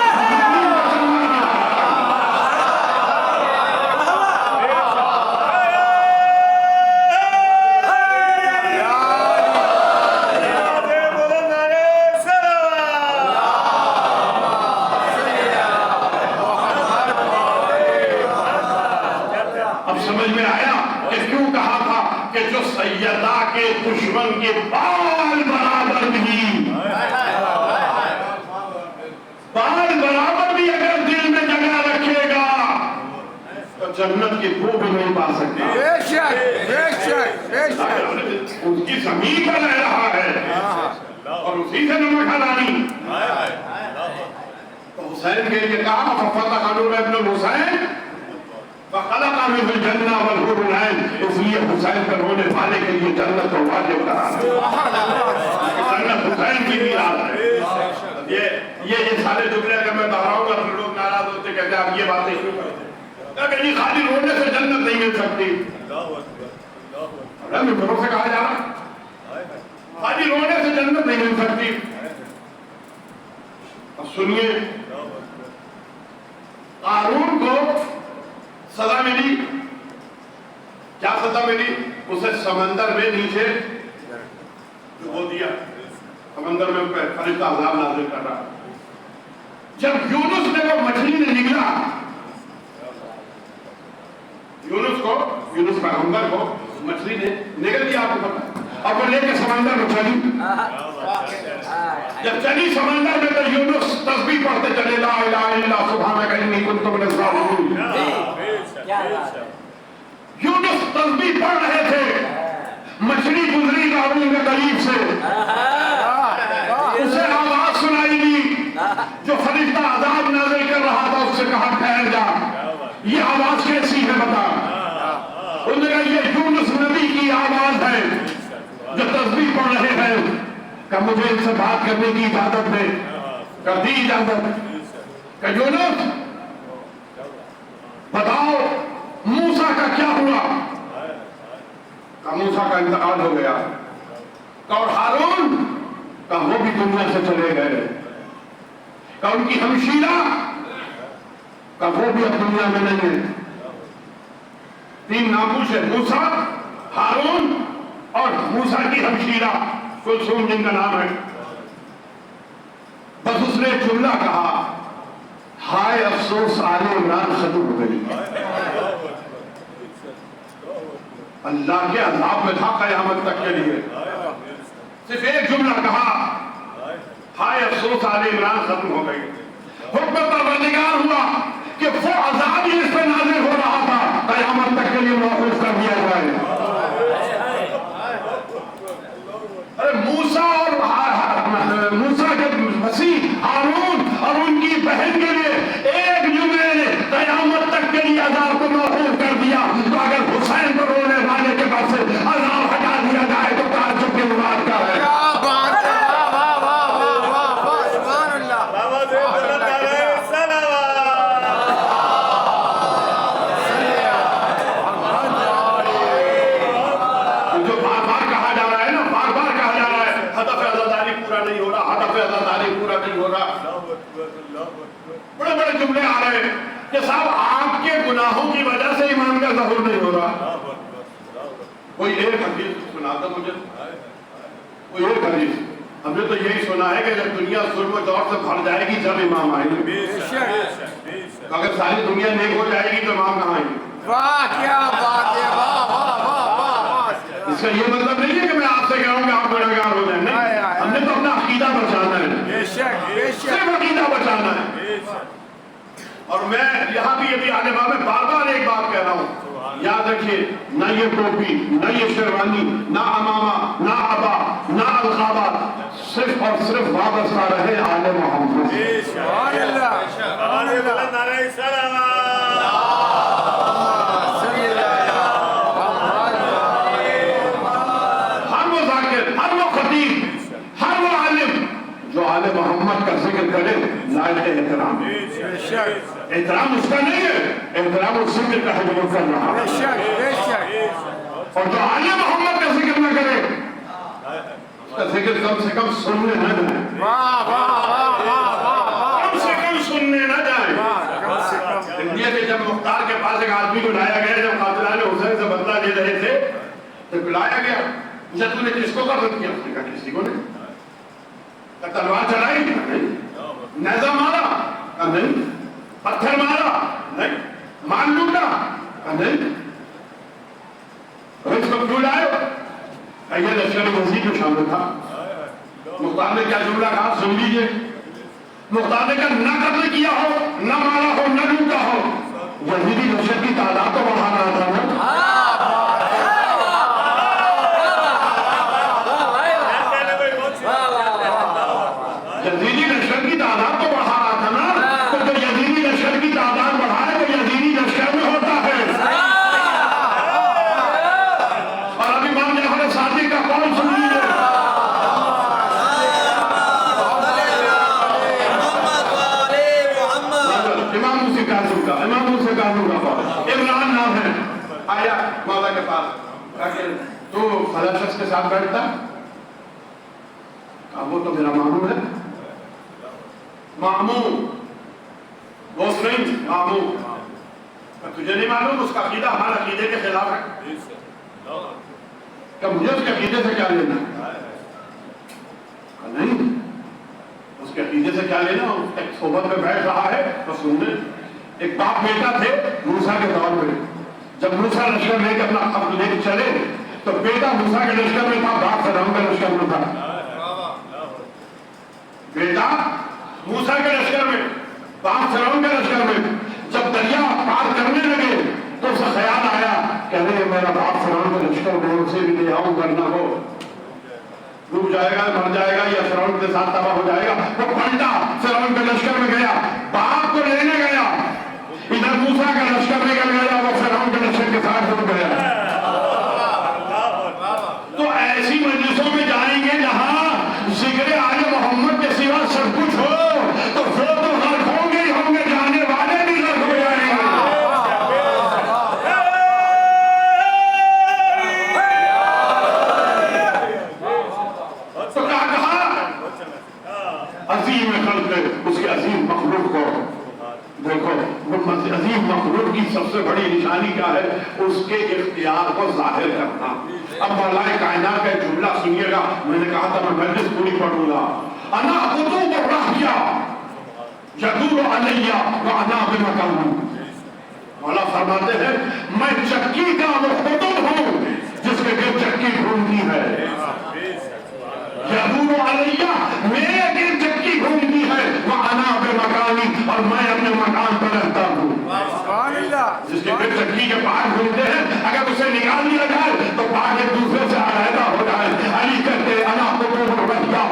سمجھ میں آیا کہ کیوں کہا تھا کہ جو سیدہ کے دشمن کے بال برابر بھی، بال برابر بھی اگر دل میں جگہ رکھے گا تو جنت کی بو بھی نہیں پا سکتے۔ بے شک، بے شک، بے شک۔ اس کی زمین پر رہ رہا ہے اور اسی سے نمک حلالی۔ تو حسین کے لیے کہا ففتح نور ابن الحسین فخلق فی الجنہ والحور العین، اس لیے حسین پر رونے والے کے لیے جنت کو واجب قرار ہے، جنت حسین کی میراث ہے۔ یہ سارے جملے اگر میں دہراؤں گا تو لوگ ناراض ہوتے کہتے ہیں آپ یہ باتیں کیوں کرتے ہیں، کہ نہیں خالی رونے سے جنت نہیں مل سکتی۔ میں بھروسے کہا جا رہا ہے خالی رونے سے جنت نہیں مل سکتی۔ اب سنیے، قارون کو سزا ملی، کیا سزا ملی؟ اسے سمندر میں نیچے ڈبو دیا، سمندر میں فرشتہ عذاب نازل کر رہا۔ جب یونس نے وہ مچھلی نے نگلا، یونس پیغمبر کو مچھلی نے نگل دیا، آپ کو پتا، اور وہ لے کے سمندر میں چلی۔ جب چلی سمندر میں تو یونس تسبیح پڑھتے چلے، لا الہ الا اللہ سبحانک انی کنت من الظالمین۔ یونس تسبیح پڑھ رہے تھے، مچھلی گزری قارون کے قریب سے، اسے آواز سنائی دی، جو فرشتہ عذاب نازل کر رہا تھا اس سے کہا ٹھہر جا، یہ آواز کیسی ہے بتا؟ انہوں نے کہا یہ یونس نبی کی آواز ہے جو تسبیح پڑھ رہے ہیں، کہ مجھے ان سے بات کرنے کی اجازت دے، کر دی اجازت، کہ یونس بتاؤ موسیٰ کا کیا ہوا؟ کہ موسیٰ کا انتقال ہو گیا، اور ہارون کہ وہ بھی دنیا سے چلے گئے، کہ ان کی ہمشیرہ کہ وہ بھی اب دنیا میں نہیں ہے۔ تین نام پوچھے، موسیٰ، ہارون اور موسیٰ کی ہمشیرہ کلثوم جن کا نام ہے۔ بس اس نے جملہ کہا، ہائے افسوس آل عمران ختم ہو گئی۔ اللہ کے عذاب میں تھا قیامت تک کے لیے، صرف ایک جملہ کہا، ہائے افسوس آل عمران ختم ہو گئی۔ حکم پروردگار ہوا کہ وہ عذاب ہی اس پہ نازل ہو رہا تھا، قیامت تک کے لیے موقوف کر دیا جائے۔ ارے موسیٰ کے مسیح ہارون اور ان کی بہن کے لیے ایک جملے نے قیامت تک کے لیے عذاب کو موقوف کر دیا، تو اگر حسین کو رونے والے کے پاس سے عذاب ہٹا دیا جائے تو تعجب کی بات کیا ہے؟ بڑے بڑے جملے آ رہے ہیں کہ صاحب آپ کے گناہوں کی وجہ سے ایمان کا ظہور نہیں ہو رہا۔ کوئی ایک حدیث سناتا مجھے، کوئی ایک حدیث، ہم نے تو یہی سنا ہے کہ جب دنیا ظلم و جور سے بھر جائے گی جب امام آئیں گے، اگر ساری دنیا نیک ہو جائے گی تو امام کہاں آئیں گے؟ واہ کیا بات ہے، واہ واہ واہ واہ۔ اس کا یہ مطلب نہیں ہے کہ میں آپ سے کہہ رہا ہوں کہ آپ گنہگار ہو جائیں، نہیں، ہم نے تو اپنا عقیدہ بچانا ہے، صرف عقیدہ بچانا ہے۔ اور میں یہاں بھی ابھی آنے والے میں بار بار ایک بات کہہ رہا ہوں، یاد رکھیے، نہ یہ ٹوپی، نہ یہ شیروانی، نہ امامہ، نہ عبا، نہ القابات، صرف اور صرف وابستہ رہے آل محمد۔ ہر وہ ذاکر، ہر وہ خطیب، ہر وہ عالم جو آل محمد کا ذکر کرے لائق احترام ہے۔ احترام اس کا نہیں ہے، احترام اس ذکر کا ہے جو کر رہا ہے۔ اور جو آل محمد کا ذکر نہ کرے اس کا ذکر کم سے کم سننے نہ جائیں، کم سے کم سننے نہ جائیں۔ انڈیا کے جب مختار کے پاس ایک آدمی کو لایا گیا، جب قاتلان حسین سے بدلہ لے رہے تھے تو بلایا گیا، پوچھا تو نے کس کو قتل کیا؟ اس نے کہا کسی کو نہیں۔ تلوار چلائی؟ نہیں۔ نیزہ مارا؟ کہا نہیں۔ پتھر مارا؟ نہیں۔ مال لوٹا؟ کہا نہیں۔ اس کو کیوں لائے؟ کہا یہ لشکر وزیر میں شامل تھا۔ مختار نے کیا جملہ کہا سن لیجئے، مختار نے کہا نہ قتل کیا ہو، نہ مارا ہو، نہ لوٹا ہو، یزیدی لشکر کی تعداد تو بڑھا رہا تھا نا۔ یزیدی لشکر کی تعداد تو بڑھا رہا تھا نا، تو جو یزیدی لشکر کی تعداد بڑھائے وہ یزیدی لشکر میں ہوتا ہے۔ نام ہے. آیا مولا کے پاس کہا کہ تو فلاں شخص کے ساتھ بیٹھتا. کہا وہ تو میرا ماموں ہے. ماموں دوست نہیں، ماموں. تجھے نہیں معلوم اس کا عقیدہ ہمارے عقیدے کے خلاف ہے؟ کہ مجھے اس کے عقیدے سے کیا لینا؟ نہیں، اس کے عقیدے سے کیا لینا؟ ایک صحبت میں بیٹھ رہا ہے تو سننے. ایک باپ بیٹا تھے موسیٰ کے دور میں. جب موسیٰ لشکر لے کے اپنا قبر لے کے چلے تو بیٹا موسیٰ کے لشکر میں تھا، باپ فرعون کے لشکر میں تھا. بیٹا موسیٰ کے لشکر میں، باپ فرعون کے لشکر میں. جب دریا پار کرنے لگے تو اسے خیال آیا کہ ارے میرا باپ فرعون کے لشکر میں، اسے بھی لے آؤں ورنہ ہو ڈوب جائے گا، مر جائے گا یا فرعون کے ساتھ تباہ ہو جائے گا. وہ پلٹا فرعون کے لشکر میں گیا، باپ کو لینے گیا. ادھر موسیٰ کا لشکر نکل گیا، وہ فرعون کے لشکر کے ساتھ ڈوب گیا. تو ایسی مجلسوں میں جائیں گے جہاں ذکر آل محمد کے سوا سب کچھ ہو تو وہ تو غرق ہوں گے ہی ہوں گے، جانے والے بھی غرق ہو جائیں گے. تو کیا کہا؟ عظیم خلق ہے، اس کے عظیم مخلوق کو دیکھو. وہ عظیم مخلوق کی سب سے بڑی نشانی کیا ہے؟ اس کے اختیار کو ظاہر کرنا. اب مولا کائنات کا ایک جملہ سنیے گا. میں نے کہا تھا میں مجلس پوری پڑھوں گا. انا قطوب الرحیہ یدور علیہ وانا بمقام. مولا فرماتے ہیں میں چکی کا وہ قطب ہوں جس کے گرد چکی گھومتی ہے. یدور علیہ میرے گرد چکی گھومتی ہے، وانا بمقامی اور میں اپنے مکان پر رہتا ہوں. جس کے گرد چکی کے پار گھومتے ہیں اگر اسے نکال دیا جائے تو پار ایک دوسرے سے علیحدہ ہو جائے. علی کہتے انا قطوب الرحیہ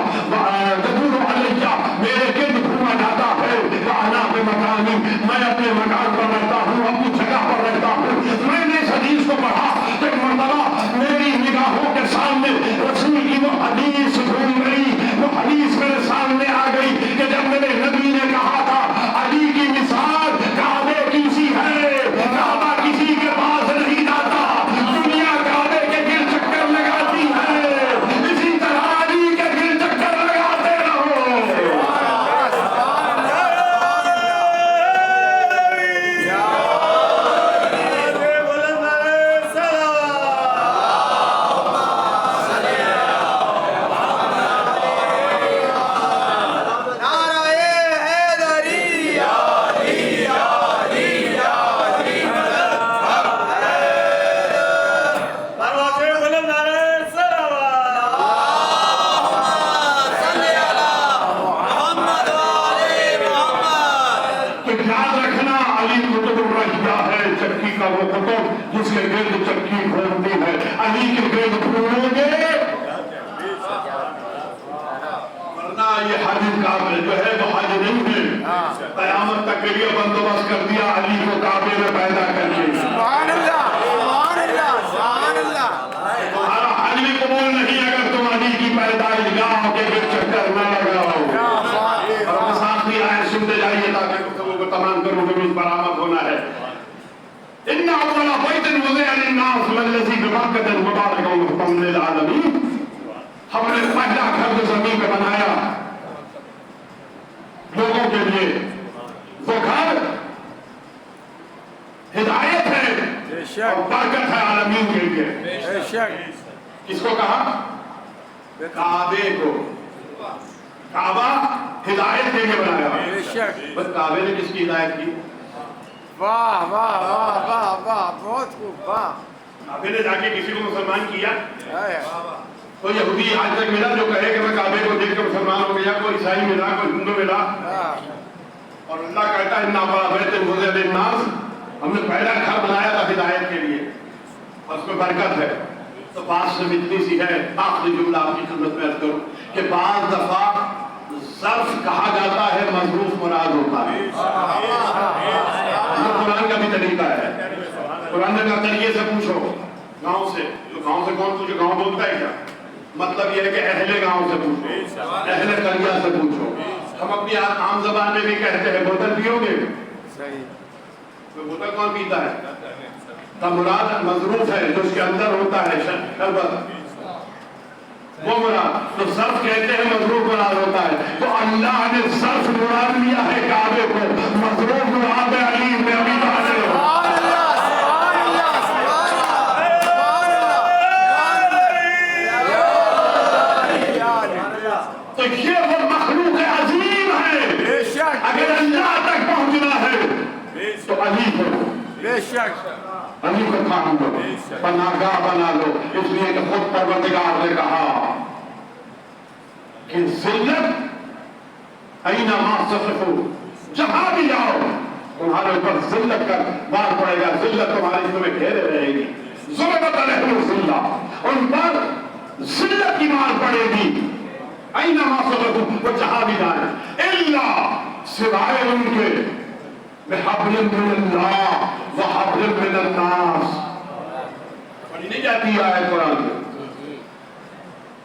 یدور علیہ میرے گرد گھوما جاتا ہے، وانا بمقامی میں اپنے مکان پر رہتا ہوں، اپنی جگہ پر رہتا ہوں. میں نے اس حدیث کو پڑھا کہ مرتبہ میری نگاہوں کے سامنے رسول کی وہ حدیث گھوم گئی. وہ حدیث میرے سامنے آ گئی کہ جب میرے نبی نے کہا تھا علی کی مثال کعبے کی سی ہے، کعبہ کسی کے پاس نہیں جاتا، دنیا کعبے کے گرد چکر لگاتی ہے، اسی طرح علی کے گرد چکر لگاتے رہو. جس کے گرد چکی گھومتی ہے، علی کے گرد گھومیں گے ورنہ یہ حج کعبے جو ہے وہ حج نہیں ہے. قیامت تک کے لیے بندوبست کر دیا علی کو کعبے میں پیدا کر کے. سبحان اللہ، سبحان اللہ، سبحان اللہ. تمہارا حج بھی قبول نہیں اگر تم علی کی پیدائش گاہ کے گرد چکر نہ لگاؤ. اور ساتھ ہی آئے سنتے جائیے تاکہ گفتگو کو تمام کروں کہ مجھ پر آمد ہونا ہے. ان اول بیت وضع للناس الذی بمکۃ مبارکۃ وہدی للعالمین. ہم نے پہلا گھر جو زمین پہ بنایا لوگوں کے لیے، وہ گھر ہدایت ہے اور برکت ہے عالمین کے لیے. کس کو کہا؟ کعبے کو. کعبہ ہدایت کے لیے بنایا. بس کعبے نے کس کی ہدایت کی؟ واہ واہ واہ واہ واہ، بہت خوب. واہ. کعبے نے جا کے کسی کو مسلمان کیا؟ کوئی یہودی آج تک ملا جو کہے کہ میں کعبے کو دیکھ کر مسلمان ہو گیا؟ کوئی عیسائی ملا، کوئی ہندو ملا؟ اور اللہ کہتا ہے اِنَّا أَوَّلَ بَيْتٍ وُضِعَ لِلنَّاسِ، ہم نے پہلا گھر بنایا تھا ہدایت کے لیے اور اس میں برکت ہے. تو بات سے اتنی سی ہے، آخری جملہ آپ کی خدمت میں عرض کروں کہ بعض دفعہ ظرف کہا جاتا ہے، مظروف مراد ہوتا ہے. یہ قرآن کا بھی طریقہ ہے. قرآن نے کہا طریقے سے پوچھو گاؤں سے. تو گاؤں سے کون پوچھو؟ گاؤں بولتا ہے کیا؟ مطلب یہ ہے کہ اہل گاؤں سے پوچھو، اہل قریہ سے پوچھو. ہم اپنی عام زبان میں بھی کہتے ہیں بوتل پیو گے؟ صحیح. بوتل کون پیتا ہے؟ کا مراد مظروف ہے جو اس کے اندر ہوتا ہے البتہ وہ مراد تو صرف کہتے ہیں مظروف مراد ہوتا ہے تو اللہ نے صرف مراد لیا ہے کعبے کو مظروف مراد ہے علی بن ابی طالب تو یہ وہ مخلوق عظیم ہے اگر اللہ تک پہنچنا ہے تو علی کو بے شک علی کو تھام لو پناہگاہ بنا لو اس لیے کہ خود پروردگار نے کہا کہ ذلت اینما ثقفوا جہاں بھی جاؤ تمہارے اوپر ذلت کا بار پڑے گا ذلت تمہاری تمہیں گھیرے رہے گی ضربت علیہم الذلہ ان پر ذلت کی مار پڑے گی اینما ثقفوا وہ جہاں بھی جائیں الا سوائے ان کے بحبل من اللہ وحبل من الناس پڑھی نہیں جاتی آیت قرآن میں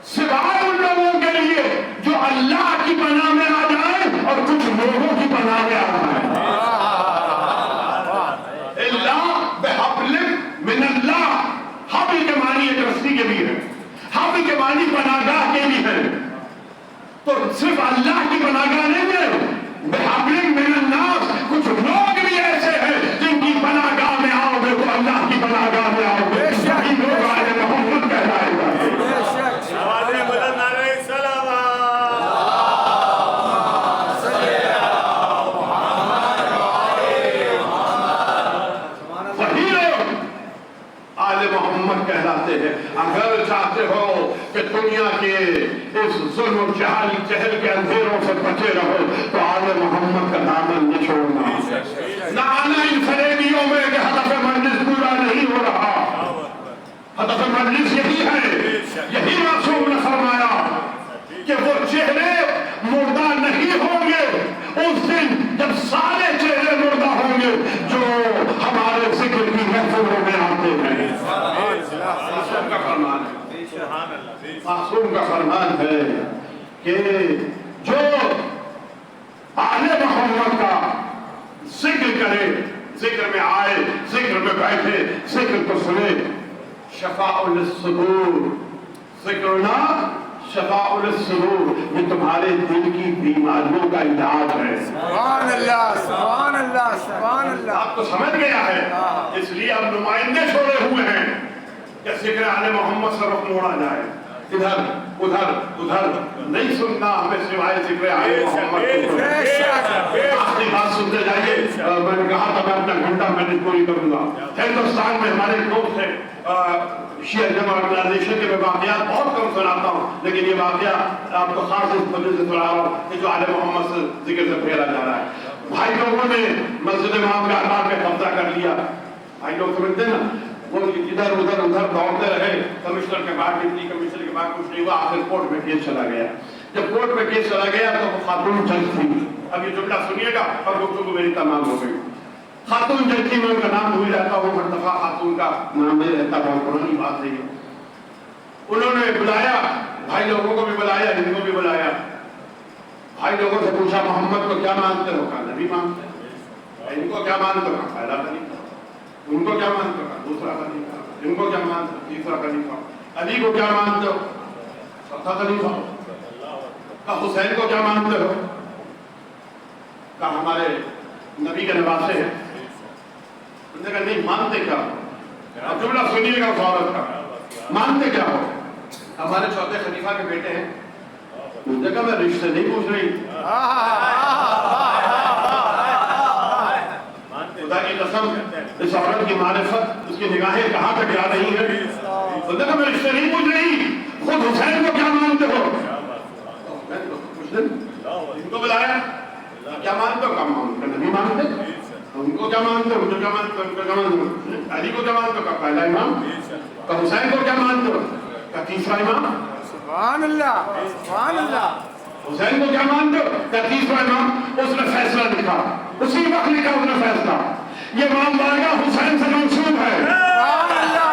سوائے ان لوگوں کے لیے جو اللہ کی پناہ میں آ جائیں اور کچھ لوگوں کی پناہ میں آ جائیں اللہ بحبل من اللہ حبل کے معنی ایک رسی کے بھی ہے حبل کے معنی پناہگاہ کے بھی ہے تو صرف اللہ کی پناہگاہ نہیں ہے بحبل من الناس کچھ لوگ بھی ایسے ہیں جن کی پناہگاہ میں آؤ گے تو اللہ کی پناہگاہ میں آؤ گے وہی لوگ آئے محمد کہلائے گا وہی لوگ آل محمد کہلاتے ہیں اگر چاہتے ہو کہ دنیا کے اس ظلم و جہل کے اندھیروں سے بچے رہو تو آل محمد کا دامن نہ چھوڑنا نہ آنا ان فریبیوں میں کہ ہدف مجلس پورا نہیں ہو رہا ہدف مجلس یہی ہے یہی معصوم نے فرمایا کہ وہ چہرے مردہ نہیں ہوں گے اس دن جب سارے چہرے مردہ ہوں گے جو ہمارے ذکر کی محفلوں میں آتے ہیں معصوم کا فرمان ہے معصوم کا فرمان ہے کہ جو آل محمد کا ذکر کرے ذکر میں آئے ذکر میں بیٹھے ذکر کو سنے شفاء للصدور ذکرنا شفاء للصدور یہ تمہارے دل کی بیماریوں کا علاج ہے سبحان اللہ سبحان اللہ سبحان اللہ آپ کو سمجھ گیا ہے اس لیے اب نمائندے چھوڑے ہوئے ہیں کہ ذکر آل محمد سے رخ موڑا جائے ادھر ادھر ادھر نہیں سننا ہمیں سوائے ذکر آل محمد آخری بات سنتے جائیے میں نے کہا تھا میں اپنا گھنٹہ میں نے پوری کروں گا ہندوستان میں ہمارے دوست ہیں شیعہ جمع آرگنائزیشن کے میں واقعات بہت کم سناتا ہوں لیکن یہ واقعہ آپ کو خاص اس وجہ سے سنا رہا ہوں کہ جو آل محمد سے ذکر سے پھیلا جا رہا ہے بھائی لوگوں نے مسجد امام کا احباب میں قبضہ کر لیا بھائی لوگ سمجھتے ہیں نا وہ ادھر ادھر ادھر دوڑتے رہے کمشنر کے بعد ڈپٹی کمشنر کے بعد کچھ نہیں ہوا آخر کورٹ میں کیس چلا گیا جب کورٹ میں کیس چلا گیا تو وہ خاتون جج تھی اب یہ جملہ سنیے گا اور گفتگو میری تمام ہو گئی خاتون جج تھی میں ان کا نام بھول جاتا ہوں ہر دفعہ خاتون کا نام نہیں رہتا بہت پرانی بات ہے انہوں نے بلایا بھائی لوگوں کو بھی بلایا ان کو بھی بلایا بھائی لوگوں سے پوچھا محمد کو کیا مانتے ہو کہا نبی مانتے ہیں ان کو کیا مانتے ہو کہا پہلا خلیفہ ان کو کیا مانتے ہو کہا دوسرا خلیفہ ان کو کیا مانتے ہو تیسرا خلیفہ علی کو کیا مانتے ہو چوتھا خلیفہ کہا حسین کو کیا مانتے ہو کہا ہمارے نبی کے نواسے ہیں انہوں نے کہا نہیں مانتے کیا ہو اب جملہ سنیے گا فورت کا مانتے کیا ہو ہمارے چوتھے خلیفہ کے بیٹے ہیں انہوں نے کہا میں رشتے نہیں پوچھ رہی خدا کی قسم اس عورت کی معرفت اس کی نگاہیں کہاں تک جا رہی ہیں انہوں نے کہا میں رشتے نہیں پوچھ رہی خود حسین کو کیا مانتے ہو ان کو بلایا کیا مانتے ہو کم نبی مانتے ان کو کیا مانتے ہو ان کو کیا مانتے ہو ان کو کیا مانتے ہو علی کو کیا مانتے ہو کا پہلا امام کا حسین کو کیا مانتے ہو کا تیسرا امام سبحان اللہ سبحان اللہ حسین کو کیا مانتے ہو کا تیسرا امام اس نے فیصلہ لکھا اسی وقت لکھا اس نے فیصلہ یہ امام بارگاہ حسین سے منسوب ہے سبحان اللہ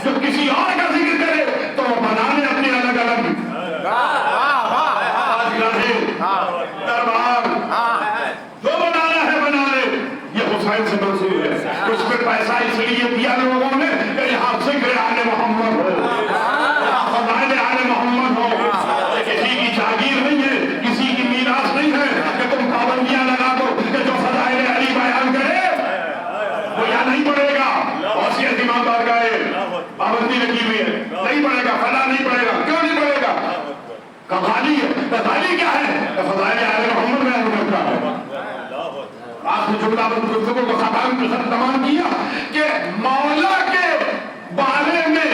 جو کسی اور کا ذکر کرے تو وہ بنا لے اپنی الگ الگ دربار، جو بنانا ہے بنا لے. یہ حسین سے منسوب ہے. اس پہ پیسہ اس لیے دیا لوگوں نے کہ یہاں ذکر آل محمد ہو، یہاں فضائل آل محمد ہو. یہ کسی کی جاگیر نہیں ہے، کسی کی میراث نہیں ہے کہ تم پابندیاں لگا دو کہ جو فضائل علی بیان کرے وہ یا نہیں پڑے گا. وصیت امام بارگاہ پابندی لگی ہوئی ہے، نہیں پڑے گا، فلاں نہیں پڑے گا. کیوں نہیں پڑے گا؟ غالی ہے. غالی کیا ہے؟ فضائل آل محمد بیان کرتا ہے. آپ نے جملہ گفتگو کو تمام کیا کہ مولا کے بارے میں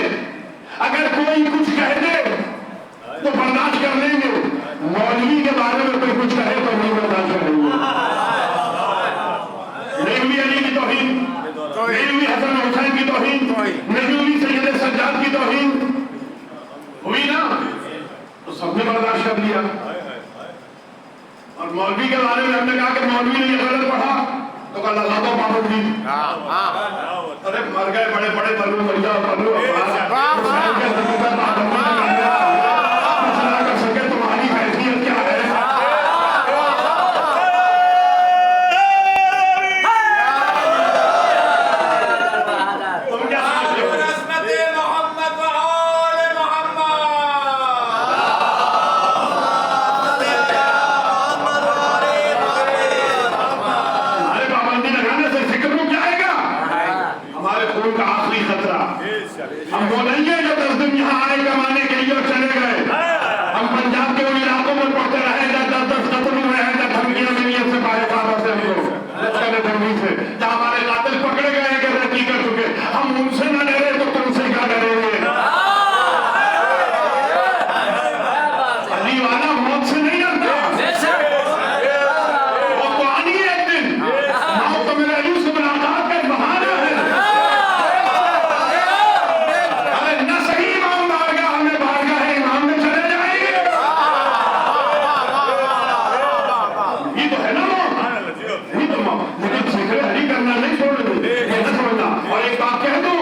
اگر کوئی کچھ کہہ دے تو برداشت کر لیں گے، مولوی کے بارے میں کوئی کچھ کہے تو نہیں برداشت کریں گے. نیلوی علی کی توہین، نیلوی حسن حسین کی توہین، نیلوی سید سجاد کی توہین ہوئی نا، تو سب نے برداشت کر لیا. اور مولوی کے بارے میں ہم نے کہا کہ مولوی نے یہ غلط پڑھا تو کہا لگا دو پابندی. ارے مر گئے بڑے بڑے بلو مریا بلو کر سکے. تمہاری حیثیت کیا ہے؟ تم کیا سمجھتے ہو؟ عصمت محمد و آل محمد. ہمارے پابندی لگانے سے فکر رک جائے گا. ہمارے خون کا آخری خطرہ ہم وہ نہیں ہیں جو 10 دن یہاں آئے کمانے کے لیے اور چلے گئے. ہم پنجاب کے ان علاقوں میں پڑھتے رہے جب 10 قتل ہوئے ہیں، جب دھمکیاں ملی سے پائے خانہ سے ہم لوگ جہاں ہمارے قاتل پکڑے گئے ہیں کہ رتی کر چکے. ہم ان سے نہ ڈرے تو تم سے کیا ڈریں گے؟ علی والا موت سے نہیں ڈرتا. وہ تو آنی ہے ایک دن. موت تو میرے علی سے ملاقات کا بہانہ ہے. ارے نہ صحیح امام بارگاہ ہمیں بارگاہ امام میں چلے جائیں گے. یہ تو ہے نا موت، یہ تو موت. لیکن ذکر علی کرنا نہیں چھوڑ دیں، یہ نہ چھوڑنا. اور ایک بات کہہ دوں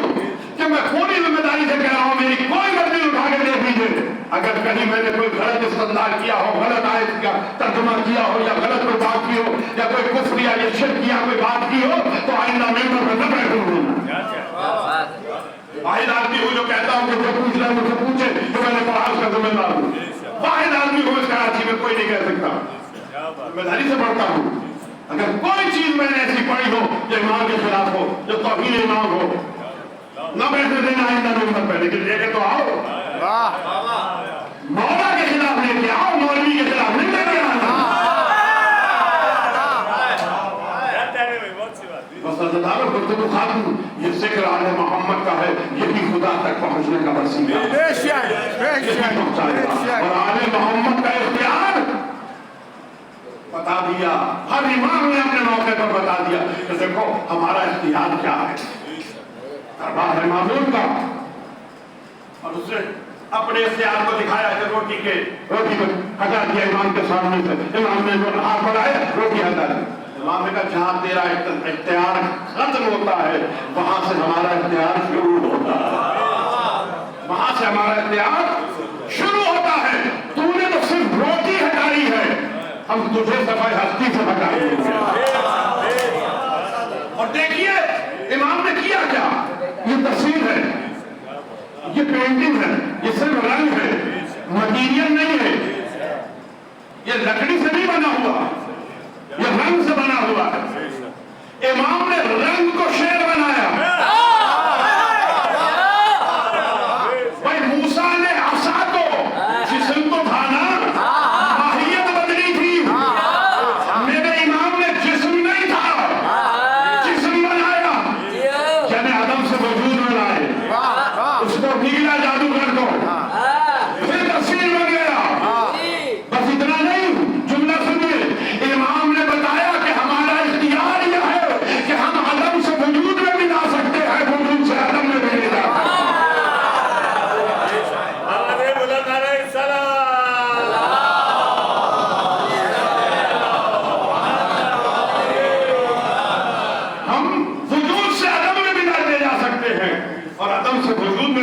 کہ میں پوری ذمہ داری سے کہہ رہا ہوں، میری کوئی غلطی اٹھا کے دیکھ لیجیے. اگر کہیں میں نے کوئی غلط استدلال کیا ہو، غلط آیت کا ترجمہ کیا ہو، یا غلط کوئی بات کی ہو، یا کوئی کفر یا شرک کیا کوئی بات کی ہو، تو آئندہ ممبر میں نہ بیٹھوں گا. واحد آدمی ہوں جو کہتا ہوں کہ جو پوچھ رہا ہے مجھ سے پوچھے تو میں نے پڑھا اس کا ذمہ دار ہوں. واحد آدمی ہوں اس کراچی میں کوئی نہیں کہہ سکتا. ذمہ داری سے پڑھتا ہوں. اگر کوئی چیز میں نے ایسی پڑھی ہو جو امام کے خلاف ہو، جو توہین امام ہو، نہ بیٹھنے دینا آئندہ ممبر پہ. لیکن لے کے تو آؤ، مولا کے خلاف لے کے آؤ، مولوی کے خلاف نہیں لے کے آنا. بس اللہ گفتگو ختم. یہ ذکر آل محمد کا ہے، یہی خدا تک پہنچنے کا وسیلہ ہے. یہی پہنچائے گا. اور آل محمد کا اختیار بتا دیا. ہر امام نے اپنے موقع پر بتا دیا کہ دیکھو ہمارا اختیار کیا ہے. دربار ہے معمول کا، اور اس نے اپنے اختیار کو دکھایا کہ روٹی کو ہٹا دیا امام کے سامنے سے. امام نے جو ہاتھ بڑھائے روٹی ہٹا دی. امام نے کہا جہاں تیرا اختیار ختم ہوتا ہے وہاں سے ہمارا اختیار شروع ہوتا ہے. وہاں سے ہمارا اختیار شروع ہوتا ہے. تو نے تو صرف روٹی ہٹائی ہے، ہم تجھے صفائی ہستی سے ہٹائیں گے. اور دیکھیے امام نے کیا کیا. یہ تصویر ہے، یہ پینٹنگ ہے، یہ صرف رنگ ہے، مٹیریل نہیں ہے. یہ لکڑی سے نہیں بنا ہوا، یہ رنگ سے بنا ہوا ہے. امام نے رنگ کو شیر بنایا. بھائی موسیٰ نے عصا کو جسم کو تھانا، ماہیت بدلی تھی. میرے امام نے جسم نہیں تھا، جسم بنایا. یعنی عدم سے وجود بنائے. اس کو نگلا جادوگر کو پھر تصویر بن گیا. بس اتنا نہیں، جملہ سنیے. امام نے بتایا کہ ہمارا اختیار یہ ہے کہ ہم عدم سے وجود میں بھی لا سکتے ہیں، وجود سے عدم میں بھی لے جا سکتے ہیں. ہم وجود سے عدم میں بھی لے جا سکتے ہیں اور عدم سے وجود میں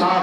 7